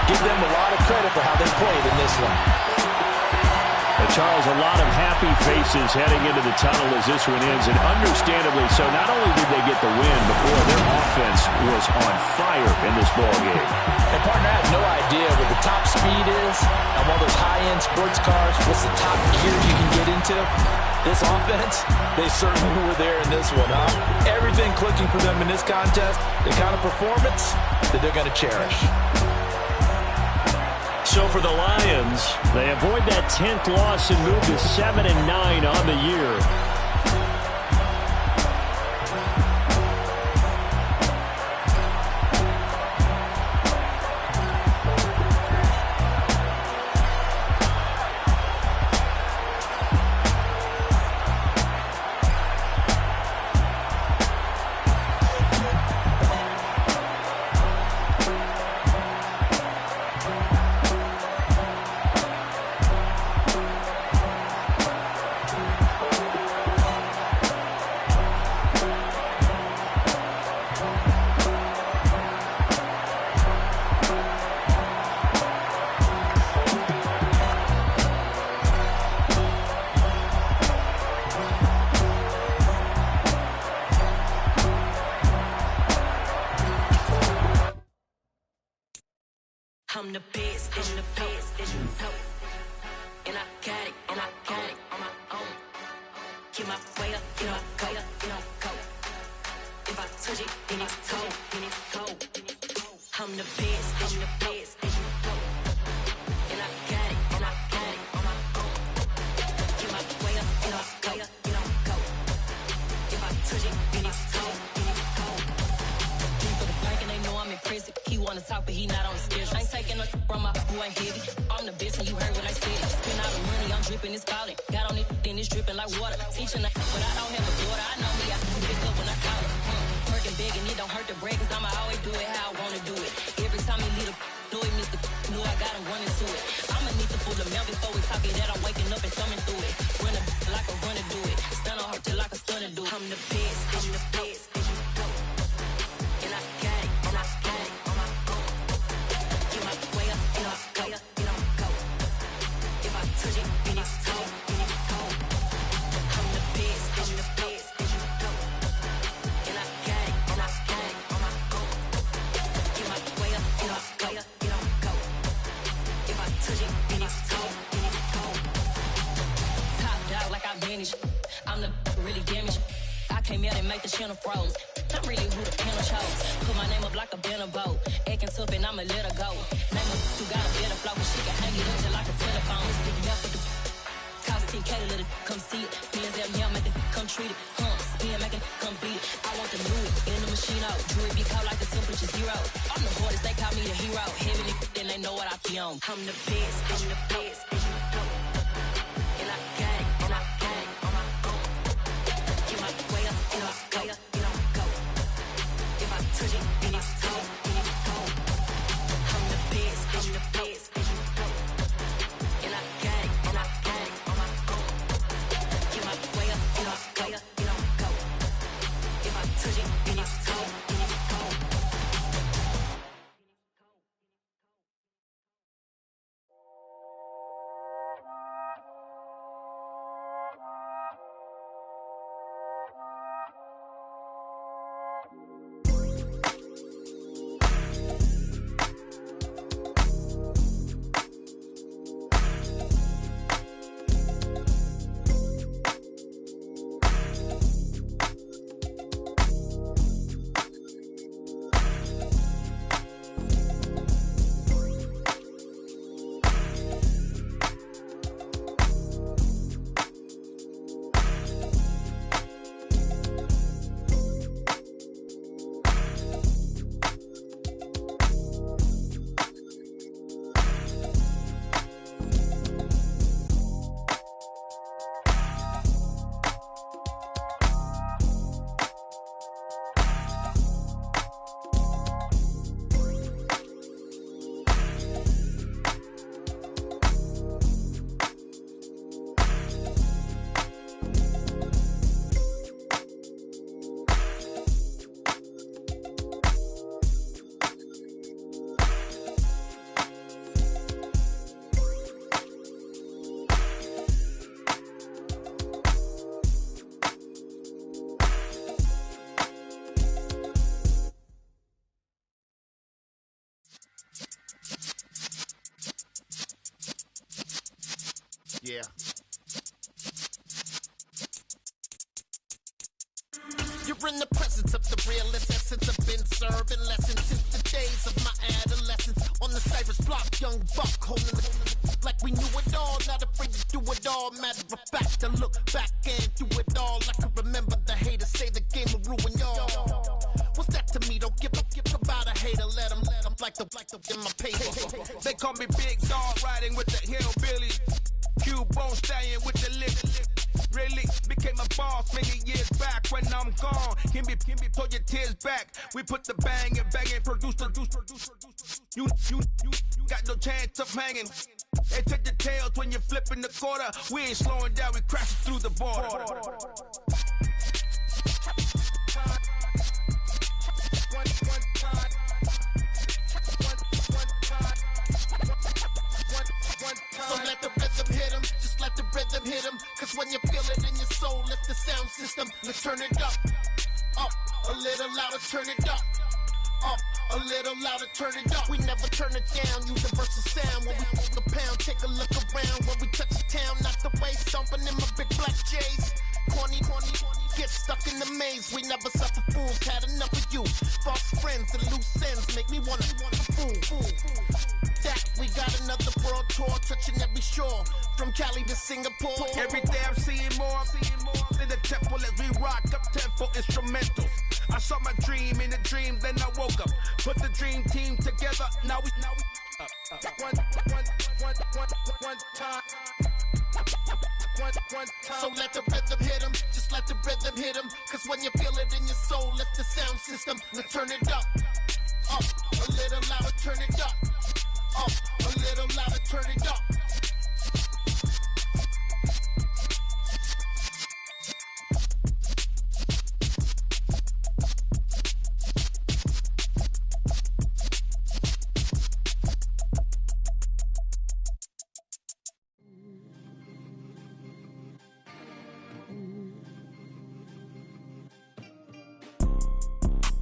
Give them a lot of credit for how they played in this one. Charles, a lot of happy faces heading into the tunnel as this one ends, and understandably so. Not only did they get the win, but boy, their offense was on fire in this ballgame. And partner, I have no idea what the top speed is on one of those high-end sports cars. What's the top gear you can get into? This offense, they certainly were there in this one, huh? Everything clicking for them in this contest, the kind of performance that they're going to cherish. So for the Lions, they avoid that 10th loss and move to 7-9 on the year. I'm the best, I'm the best, and I got it, on my own. Get my way up, get my go, go. If I touch it, then it's cold, I'm the best, I'm the best, and I got it, on my own. Get my way up, get my go. If I touch it, then it's cold, For the bank and they know I'm impressive. He wanna talk, but he not on the schedule. I ain't taking no from my boy heavy. I'm the best, and you heard what I said. Spend all the money, I'm dripping, it's falling. Got on it, then it's dripping like water. Teaching, but I don't have a daughter. I know me, I can pick up when I call it. the mail before we talk it, that I'm waking up and thumbing through it. Run a like a runner do it. Stun on her till like a stunner do it. I'm the best, I'm the best. And I got it, and I got it on my own. Get my way up, and I go, and I go. If I touch it, then it's cold, then it's cold. I'm the best, I'm the best. And I got it, and I got it on my own. Get my way up, and I go, and I go. If I touch it, then it's cold, then it's cold. Top dog like I manage. I'm the really damaged. I came out and make the channel froze. I'm really who the panel chose. Put my name up like a banner boat. Acting tough and I'ma let her go. Name her who got a better flow, but she can hang it up just like a telephone. Speaking up with the cost 10K to let it come see it. Hands down here, make it come treat it. Spin, make it come beat it. I want the new in the machine out. Jewelry be cold like the temperature zero. I'm the hardest, they call me the hero. Heavy then they know what I be on. I'm the best, I'm the best. And I got it, and I got it on my own. Get my way up, and I go, and I go. If I touch it, then it's cold, then it's cold. I'm the best, I'm the best. And I got it, and I got it on my own. Get my way up, and I go, and I go. If I touch it, then it's cold, then it's cold. Yeah. You're in the presence of the realest essence. I've been serving lessons since the days of my adolescence. On the Cypress block, young buck holding the like we knew it all, not afraid to do it all. Matter of fact, I look back and do it all. I can remember the haters say the game will ruin y'all. What's that to me? Don't give about a hater. Let them like the in my paper. They call me Big Dog, riding with the hillbillies. Cubone stallion with the lip. Really became a boss many years back. When I'm gone, can be pull your tears back. We put the bang and produce. You got no chance of hanging. They take the tails when you're flipping the quarter. We ain't slowing down, we crashing through the border. So let the rhythm hit him, just let the rhythm hit him. Cause when you feel it in your soul, lift the sound system, let's turn it up, a little louder, turn it up, a little louder, turn it up. We never turn it down, universal sound. When we hold the pound, take a look around. When we touch the town, not the way, stomping in my big black J's. Corny, get stuck in the maze. We never suffer fools, had enough of you. False friends and loose ends make me wanna fool. That we got another world tour, touching every shore, from Cali to Singapore. Every day I'm seeing more in the temple as we rock up tempo instrumentals. I saw my dream in a dream, then I woke up. Put the dream team together, now we one time. So let the rhythm hit him, just let the rhythm hit him. Cause when you feel it in your soul, lift the sound system, let's turn it up, a little louder, turn it up, a little louder, turn it up,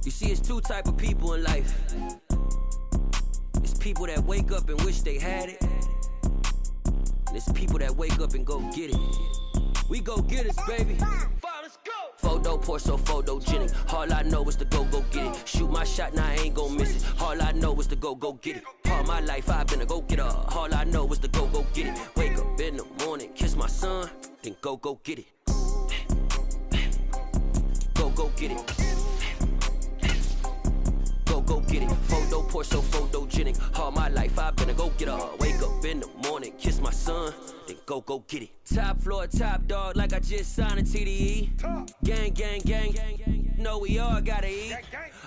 You see, it's two type of people in life. It's people that wake up and wish they had it. And it's people that wake up and go get it. We go get it, baby. Photo poor, so photogenic. All I know is to go get it. Shoot my shot, now I ain't gon' miss it. All I know is to go get it. All my life I've been a go-getter. All I know is to go get it. Wake up in the morning, kiss my son, then go get it. Go get it. Go get it. Photo poor, so photogenic. All my life I've been a go-getter. Wake up in the morning, kiss my son, then go get it. Top floor, top dog, like I just signed a TDE. Gang. Know we all gotta eat.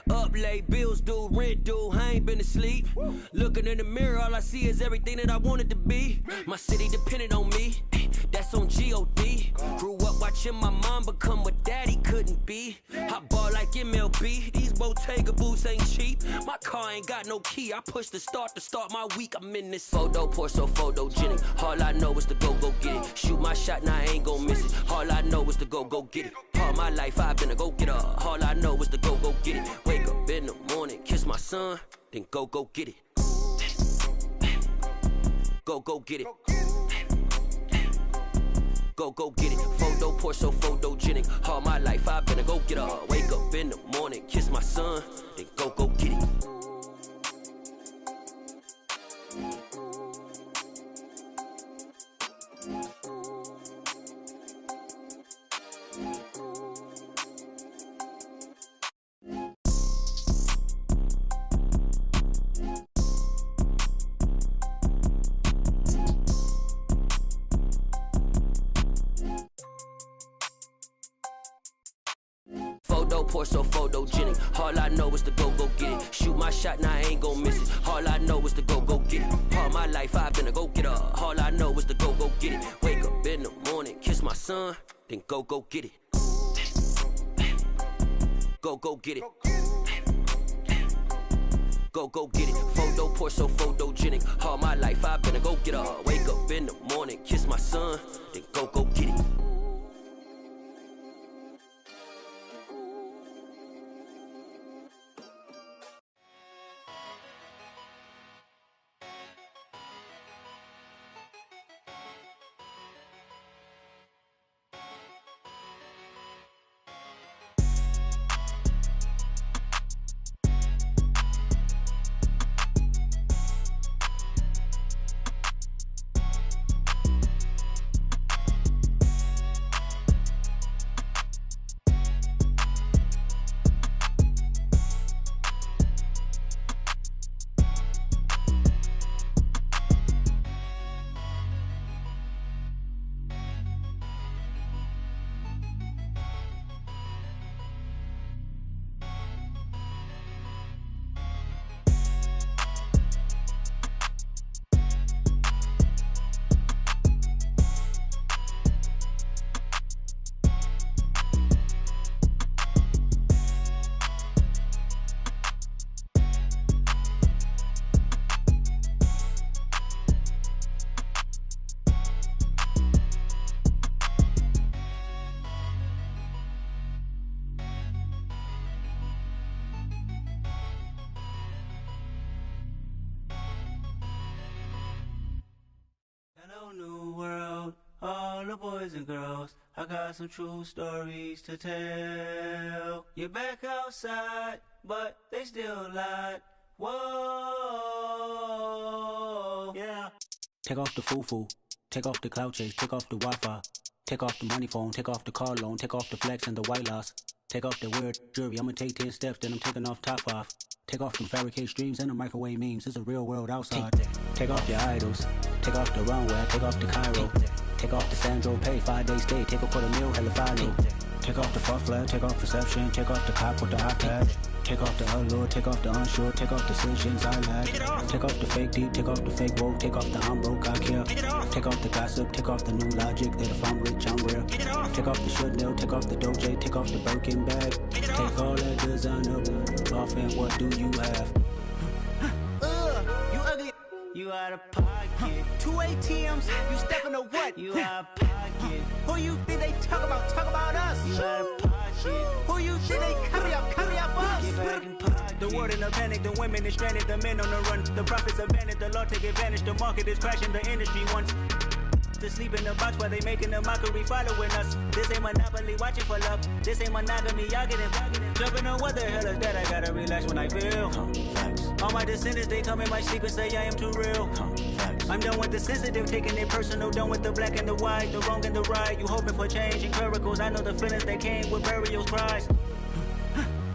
Up late, bills due, rent due, I ain't been asleep. Looking in the mirror, all I see is everything that I wanted to be. My city depended on me, that's on G.O.D. Grew up watching my mom become what daddy couldn't be. I ball like MLB, these Bottega boots ain't cheap. My car ain't got no key, I push the start to start my week. I'm in this photo poor, so photogenic. All I know is to go get it. Shoot my shot, now I ain't gon' miss it. All I know is to go get it. All my life I've been a go-getter. All I know is to go get it. Wake up in the morning, kiss my son, then go get it. Go get it. Go get it. Photo poor, so photogenic. All my life I've been a go-getter. Wake up in the morning, kiss my son, then go get it. Photo poor, so photogenic. All I know is to go get it. Shoot my shot, now I ain't gon' miss it. All I know is to go get it. All my life I've been a go-getter. All I know is to go get it. Wake up in the morning, kiss my son, then go get it. Go get it. Go get it. Photo poor, so photogenic. All my life I've been a go-getter. Wake up in the morning, kiss my son, then go get it. New world, all the boys and girls, I got some true stories to tell. You're back outside, but they still lied. Whoa, yeah. Take off the foo-foo, take off the cloud chase, take off the Wi-Fi, take off the money phone, take off the car loan, take off the flex and the white loss, take off the weird jewelry. I'ma take 10 steps, then I'm taking off top 5. Take off them fabricated streams and the microwave memes. It's a real world outside. Take off your idols. Take off the runway. Take off the Cairo. Take off the Sandro Pay. 5-day stay. Take a $250,000. Hella final. Take off the fuck flag. Take off perception. Take off the cop with the iPad. Take off the allure. Take off the unsure. Take off decisions I lack. Take off the fake deep. Take off the fake woke. Take off the I'm broke. I care. Take off the gossip. Take off the new logic that if I'm rich, I'm rare. Take off the Chanel. Take off the Doja. Take off the Birkin bag. Take all that designer off and what do you have? You ugly. You out of pocket. 2 ATMs. You stepping to what? You out of pocket. Who you think they talk about? Talk about us. You out of pocket. Who you think they copy up? Copy up us. The world in a panic, the women is stranded, the men on the run. The profits abandoned, the law take advantage. The market is crashing, the industry wants to sleep in the box while they making a mockery following us. This ain't Monopoly, watching for love. This ain't monogamy, y'all get it. Jumping on what the hell is that? I gotta relax when I feel. All my descendants, they come in my sleep and say I am too real. I'm done with the sensitive, taking it personal. Done with the black and the white, the wrong and the right. You hoping for change and miracles. I know the feelings that came with burials, cries.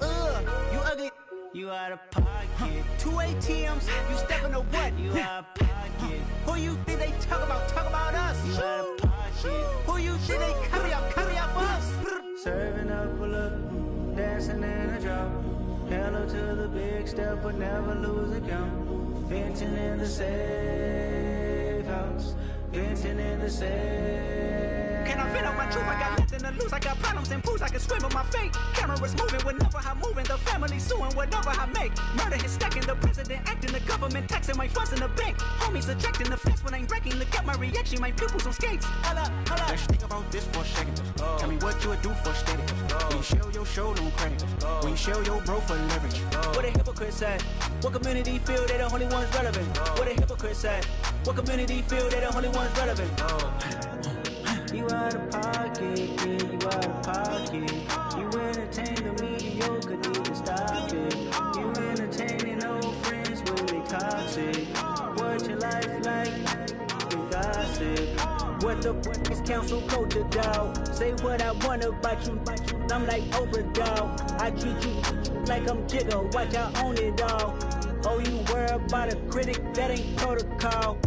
You ugly. You out of pocket. 2 ATMs, you stepping to what? You out of pocket. Who you think they talk about? Talk about us. You out of pocket. Who you think they carry up for us? Serving up a look, dancing in a drop. Hello to the big step, but never lose a count. Venting in the safe house. Venting in the safe. Can I vent out my truth? I got nothing to lose. I got problems and proofs. I can swim with my fate. Cameras moving whenever I'm moving. The family suing whatever I make. Murder is stacking. The president acting. The government taxing my funds in the bank. Homies attracting the fence when I'm breaking. Look at my reaction. My pupils on skates. Hold up. Let's think about this for a second. Tell me what you would do for steady. When you show your show, no credit. When you show your bro for leverage. What a hypocrite said. What community feel they the only ones relevant? What a hypocrite said. What community feel they the only ones relevant? You out of pocket, yeah, you out of pocket. You entertain the mediocre, need to stop it. You entertaining old friends when they toxic. What your life like? You gossip. What the fuck is council culture, dog? Say what I want about you. I'm like Oprah, dog. I treat you like I'm Jigga. Watch I own it, dog. Oh, you worry about a critic? That ain't protocol.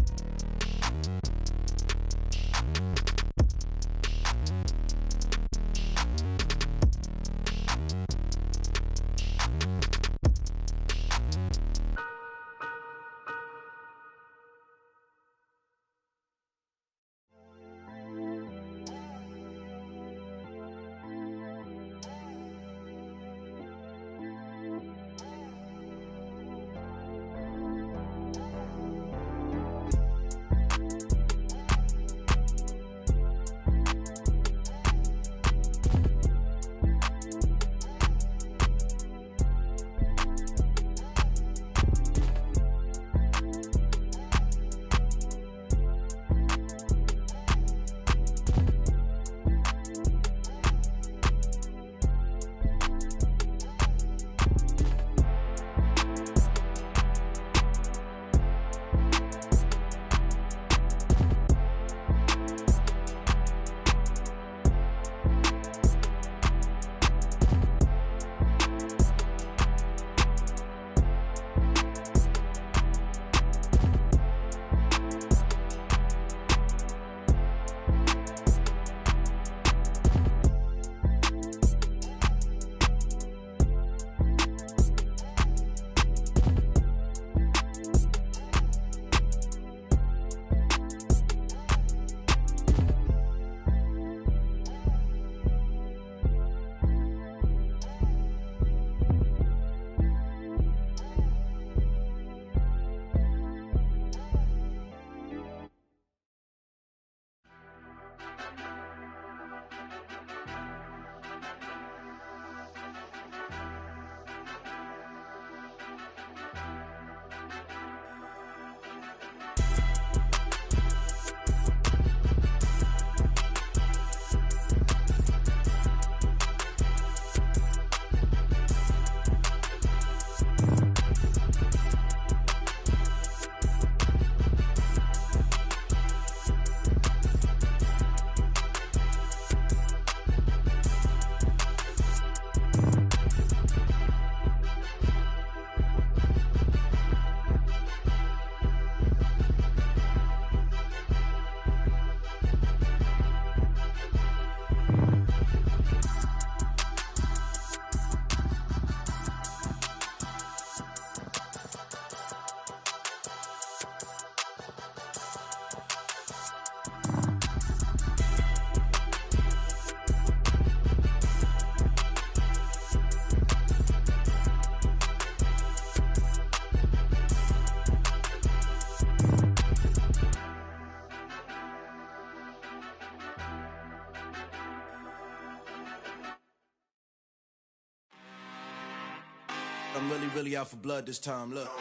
I'm really out for blood this time, look.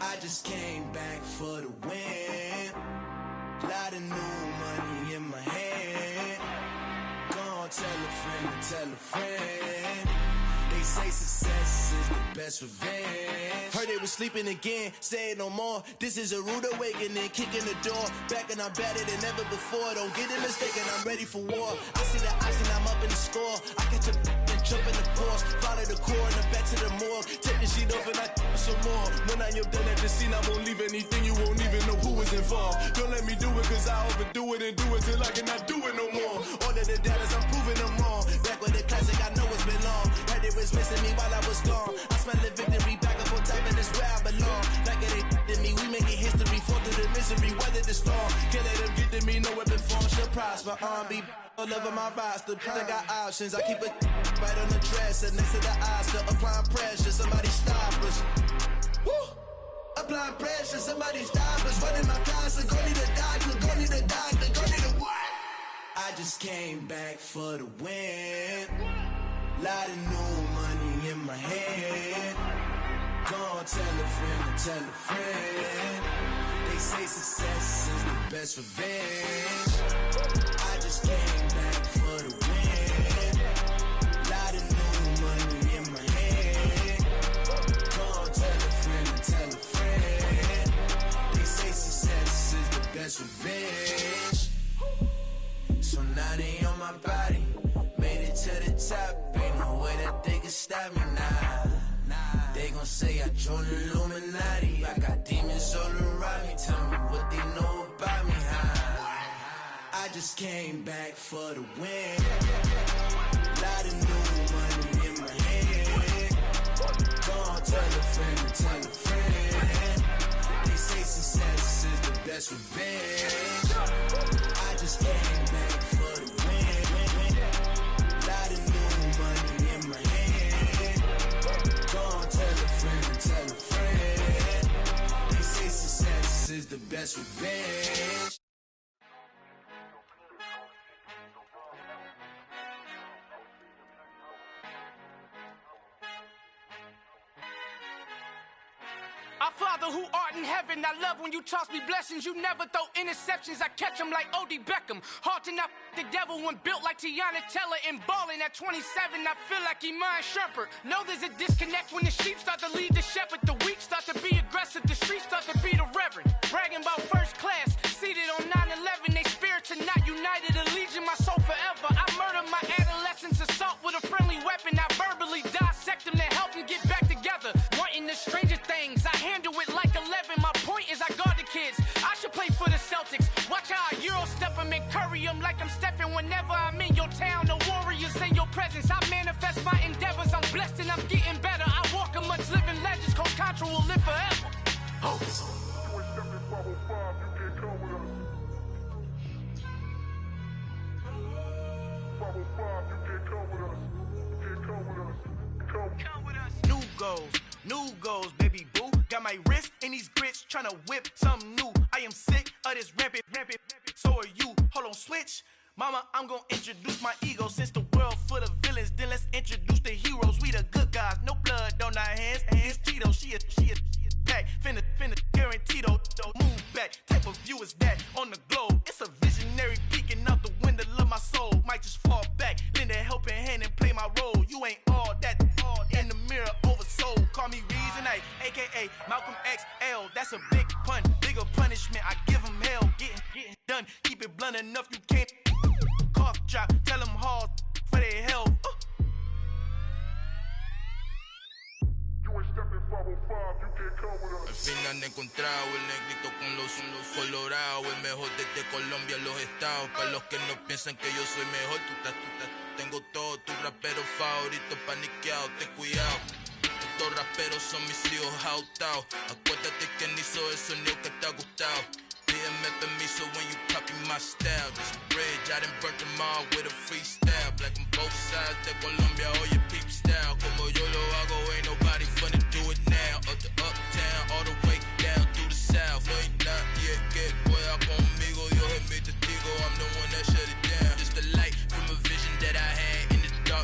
I just came back for the win. Lot of new money in my hand. Gonna tell a friend to tell a friend. They say success is the best revenge. Heard they was sleeping again, say it no more. This is a rude awakening, kicking the door. Back and I'm better than ever before. Don't get it mistaken, I'm ready for war. I see the oxen, I'm up in the score. I catch a and jump in the course. Follow the core and then back to the morgue. Take the sheet off and I some more. When I am done at the scene, I won't leave anything. You won't even know who was involved. Don't let me do it, cause I overdo it and do it till I cannot do it no more. All of the doubters, I'm proving them wrong. Back with the classic, I know it's been long. Heard it was missing me while I was gone. I smell the victory, back up on time, and it's where I belong. Like it ain't to me, we making history, fall through the misery, weather the storm. Can't let them get to me, no weapon form should prosper. Be all over my roster, I got options. I keep it right on the dresser, next to the Oscar. Applying pressure, somebody stop us. Woo! Applying pressure, somebody stop us. Running my closet, go need a doctor, go need a doctor, go need a what? I just came back for the win. Lot of new money in my hand. Gonna tell a friend to tell a friend. They say success is the best revenge. I just came back for the win. Lot of new money in my hand. Gonna tell a friend to tell a friend. They say success is the best revenge. So now they on my body. Made it to the top, ain't no way that they can stop me now. They gon' say I joined the Illuminati. I got demons all around me, tell me what they know about me, huh? I just came back for the win. Lot of new money in my hand. Gonna tell a friend to tell a friend. They say success is the best revenge. I just came back for the win. Lot of new money in my hand. Gonna tell a friend to tell a friend. They say success is the best revenge. Our Father who art in heaven, I love when you toss me blessings. You never throw interceptions, I catch them like O.D. Beckham. Hard to not the devil when built like Tiana Teller. And balling at 27, I feel like Iman Shumpert. Know there's a disconnect when the sheep start to lead the shepherd. The weak start to be aggressive, the streets start to be the reverend. Bragging about first class, seated on 9/11. They spirits are not united, a legion, my soul forever. I murdered my adolescence, assault with a friendly weapon. I verbally dissect them to help them get back together. Wanting the stranger things, I handle it like 11. My point is I guard the kids. I should play for the Celtics. Watch how I Euro step them and curry them like I'm stepping. Whenever I'm in your town, the warriors in your presence. I manifest my endeavors. I'm blessed and I'm getting better. I walk amongst living legends. Coach Contra will live forever. Oh. New goals, baby boo. Got my wrist in these grits, tryna whip something new. I am sick of this rampant. So are you. Hold on, switch. Mama, I'm gonna introduce my ego. Since the world full of villains, then let's introduce the heroes. We the good guys, no blood on our hands. It's Tito, she is back. Finna, guaranteed though. Move back, type of view is that on the globe. It's a visionary peeking out the window of my soul. Might just fall back, lend a helping hand and play my role. You ain't all that in the mirror oversold. Call me Reason A, aka Malcolm XL. That's a big pun, bigger punishment. I give him hell, getting done. Keep it blunt enough, you can't. Cough drop, tell them hard for their health. Al fin han encontrado el negrito con los colorados, el mejor desde Colombia, los estados. Para los que no piensan que yo soy mejor, tengo todo, tu rapero favorito paniqueado, ten cuidado. Estos raperos son mis hijos jautados. Acuérdate que ni hizo el sonido que te ha gustado. Pídeme permiso when you copy my style. This bridge, I done burnt them all with a freestyle. Black on both sides de Colombia, oye peep style. Como yo lo hago, ain't nobody finna do it now. Up to uptown, all the way down through the south. No hay nadie que pueda conmigo, Dios es mi testigo. I'm the one that shut it down. Just the light from a vision that I had in the dark.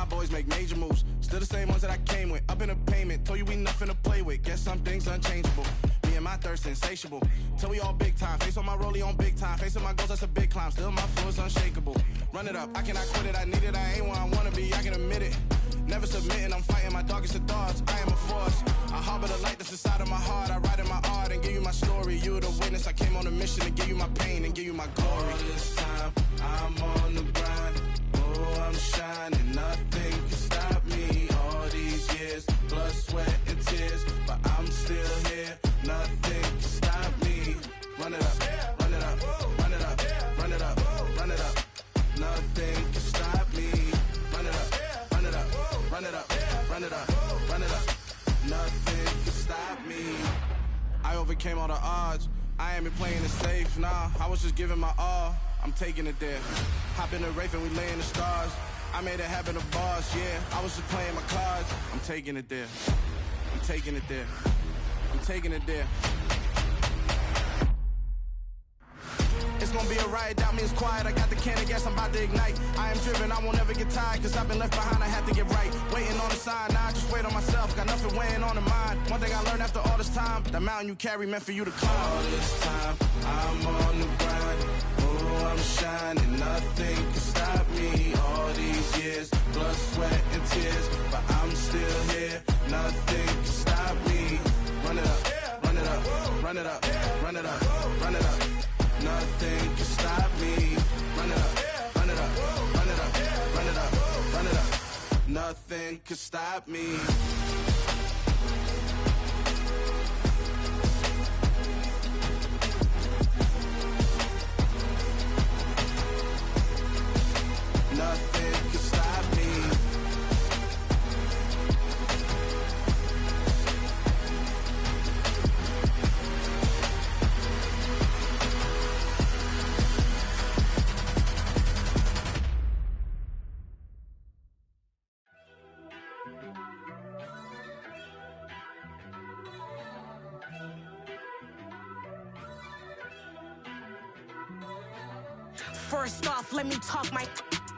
my boys make major moves. Still the same ones that I came with. Up in a payment, told you we nothing to play with. Guess some things unchangeable. Me and my thirst insatiable. Till we all big time. Face on my rollie on big time. Facing my goals, that's a big climb. Still my flow is unshakable. Run it up, I cannot quit it. I need it, I ain't where I wanna be, I can admit it. Never submitting, I'm fighting my darkest of thoughts. I am a force. I harbor the light that's inside of my heart. I write in my art and give you my story. You the witness. I came on a mission to give you my pain and give you my glory. All this time, I'm on the grind. Oh, I'm shining. Nothing can stop me. All these years, blood, sweat, and tears. But I'm still here. Nothing can stop me. Run it up, run it up, run it up, run it up, run it up. Nothing can stop me. Run it up, run it up, run it up, run it up, run it up. Nothing can stop me. I overcame all the odds. I ain't been playing it safe, nah. I was just giving my all. I'm taking it there. Hop in the Wraith and we lay in the stars. I made it happen to boss, yeah. I was just playing my cards. I'm taking it there. I'm taking it there. I'm taking it there. It's gonna be a riot, doubt me it's quiet. I got the can of gas, I'm about to ignite. I am driven, I won't ever get tired, cause I've been left behind, I have to get right. Waiting on the sign, now I just wait on myself. Got nothing weighing on the mind. One thing I learned after all this time, the mountain you carry meant for you to climb. All this time, I'm on the grind. Oh, I'm shining, nothing can stop me. All these years, blood, sweat, and tears. But I'm still here, nothing can stop me. Run it up, run it up, run it up, run it up, run it up. Nothing can stop me. Run it up, run it up, run it up, run it up, run it up. Nothing can stop me. Nothing can stop me. First off, let me talk my.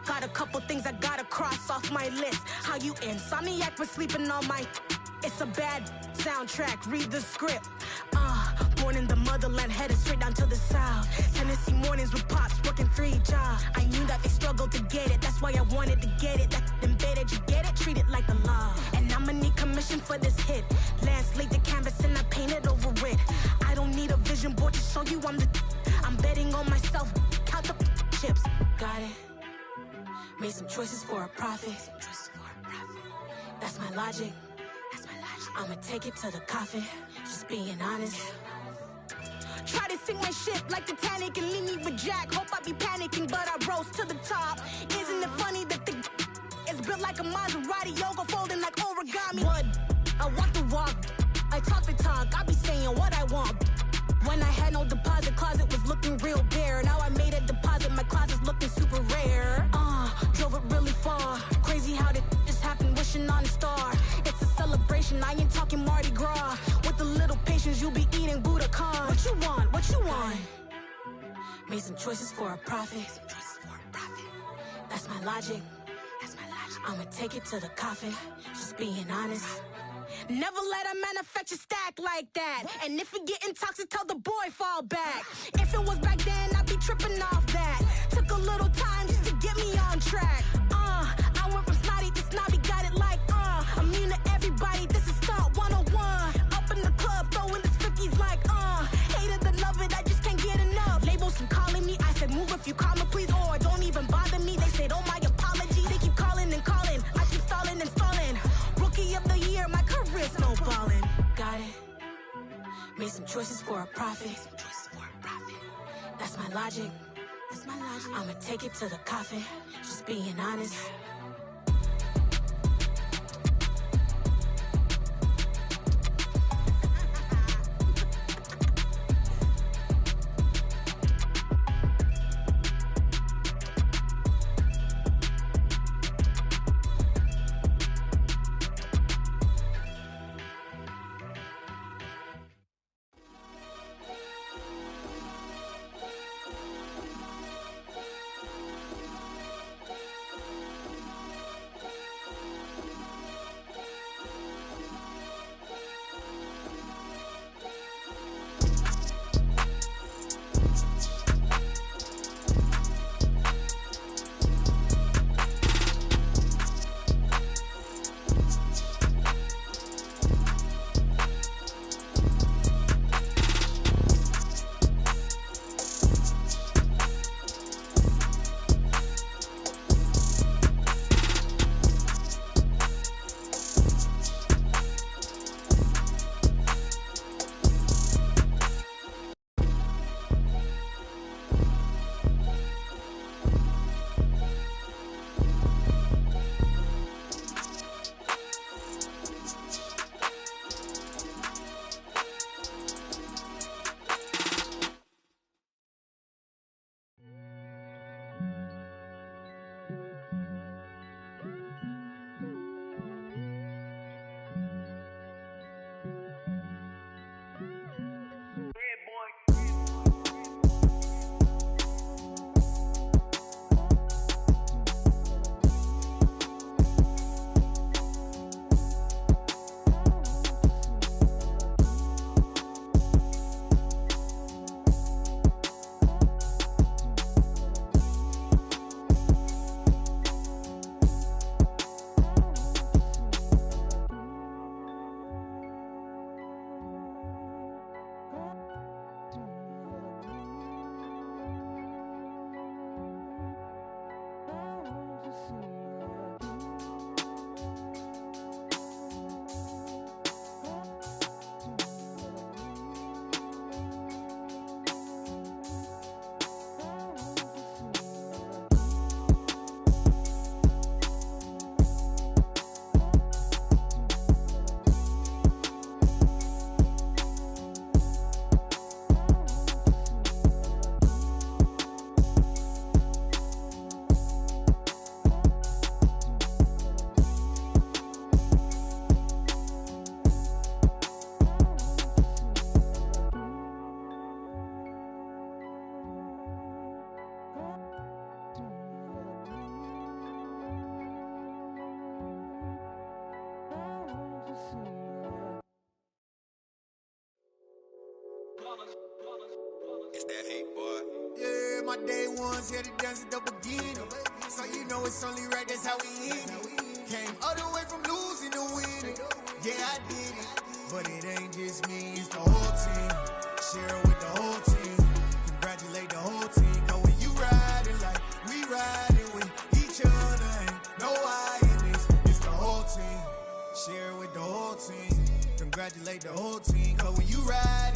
Got a couple things I gotta cross off my list. How you insomniac for sleeping on my. It's a bad soundtrack, read the script. Born in the motherland, headed straight down to the south. Tennessee mornings with pops, working 3 jobs. I knew that they struggled to get it, that's why I wanted to get it. That embedded, you get it, treat it like the law. And I'ma need commission for this hit. Lance laid the canvas and I painted over it. I don't need a vision board to show you I'm the. I'm betting on myself, count the chips. Got it. Made some choices for a profit. That's my logic. I'ma take it to the coffin. Just being honest. Try to sink my ship like Titanic and leave me with Jack. Hope I be panicking, but I rose to the top. Isn't it funny that the is built like a Maserati, yoga folding like origami? What? I walk the walk. I talk the talk. I be saying what I want. When I had no deposit, closet was looking real bare. Now I made a deposit, my closet's looking super rare. Drove it really far. Crazy how did this happen, wishing on a star. It's a celebration, I ain't talking Mardi Gras. With a little patience, you'll be eating Budokan. What you want, what you want? Made some choices for a profit. That's my logic. I'ma take it to the coffin, just being honest. Never let a manufacture stack like that. And if it getting toxic, tell the boy fall back. If it was back then, I'd be tripping off that. Took a little time just to get me on track. I went from snotty to snobby, got it like, immune to everybody, this is stunt 101. Up in the club, throwing this 50s like, hate it, then love it, I just can't get enough. Labels from calling me, I said move if you call me please, or don't even bother me. They said, oh my apologies, they keep calling and calling. I keep stalling and stalling. Rookie of the year, my career snowballing. Got it. Made some choices for a profit. That's my logic. I'ma take it to the coffin. Just being honest. It's that hate, boy. Yeah, my day ones here to dance at the beginning. So you know it's only right, that's how we end it. Came all the way from losing to winning. Yeah, I did it. But it ain't just me, it's the whole team. Share it with the whole team. Congratulate the whole team. Cause when you riding like we riding with each other, ain't no I in this. It's the whole team. Share it with the whole team. Congratulate the whole team. Cause when you riding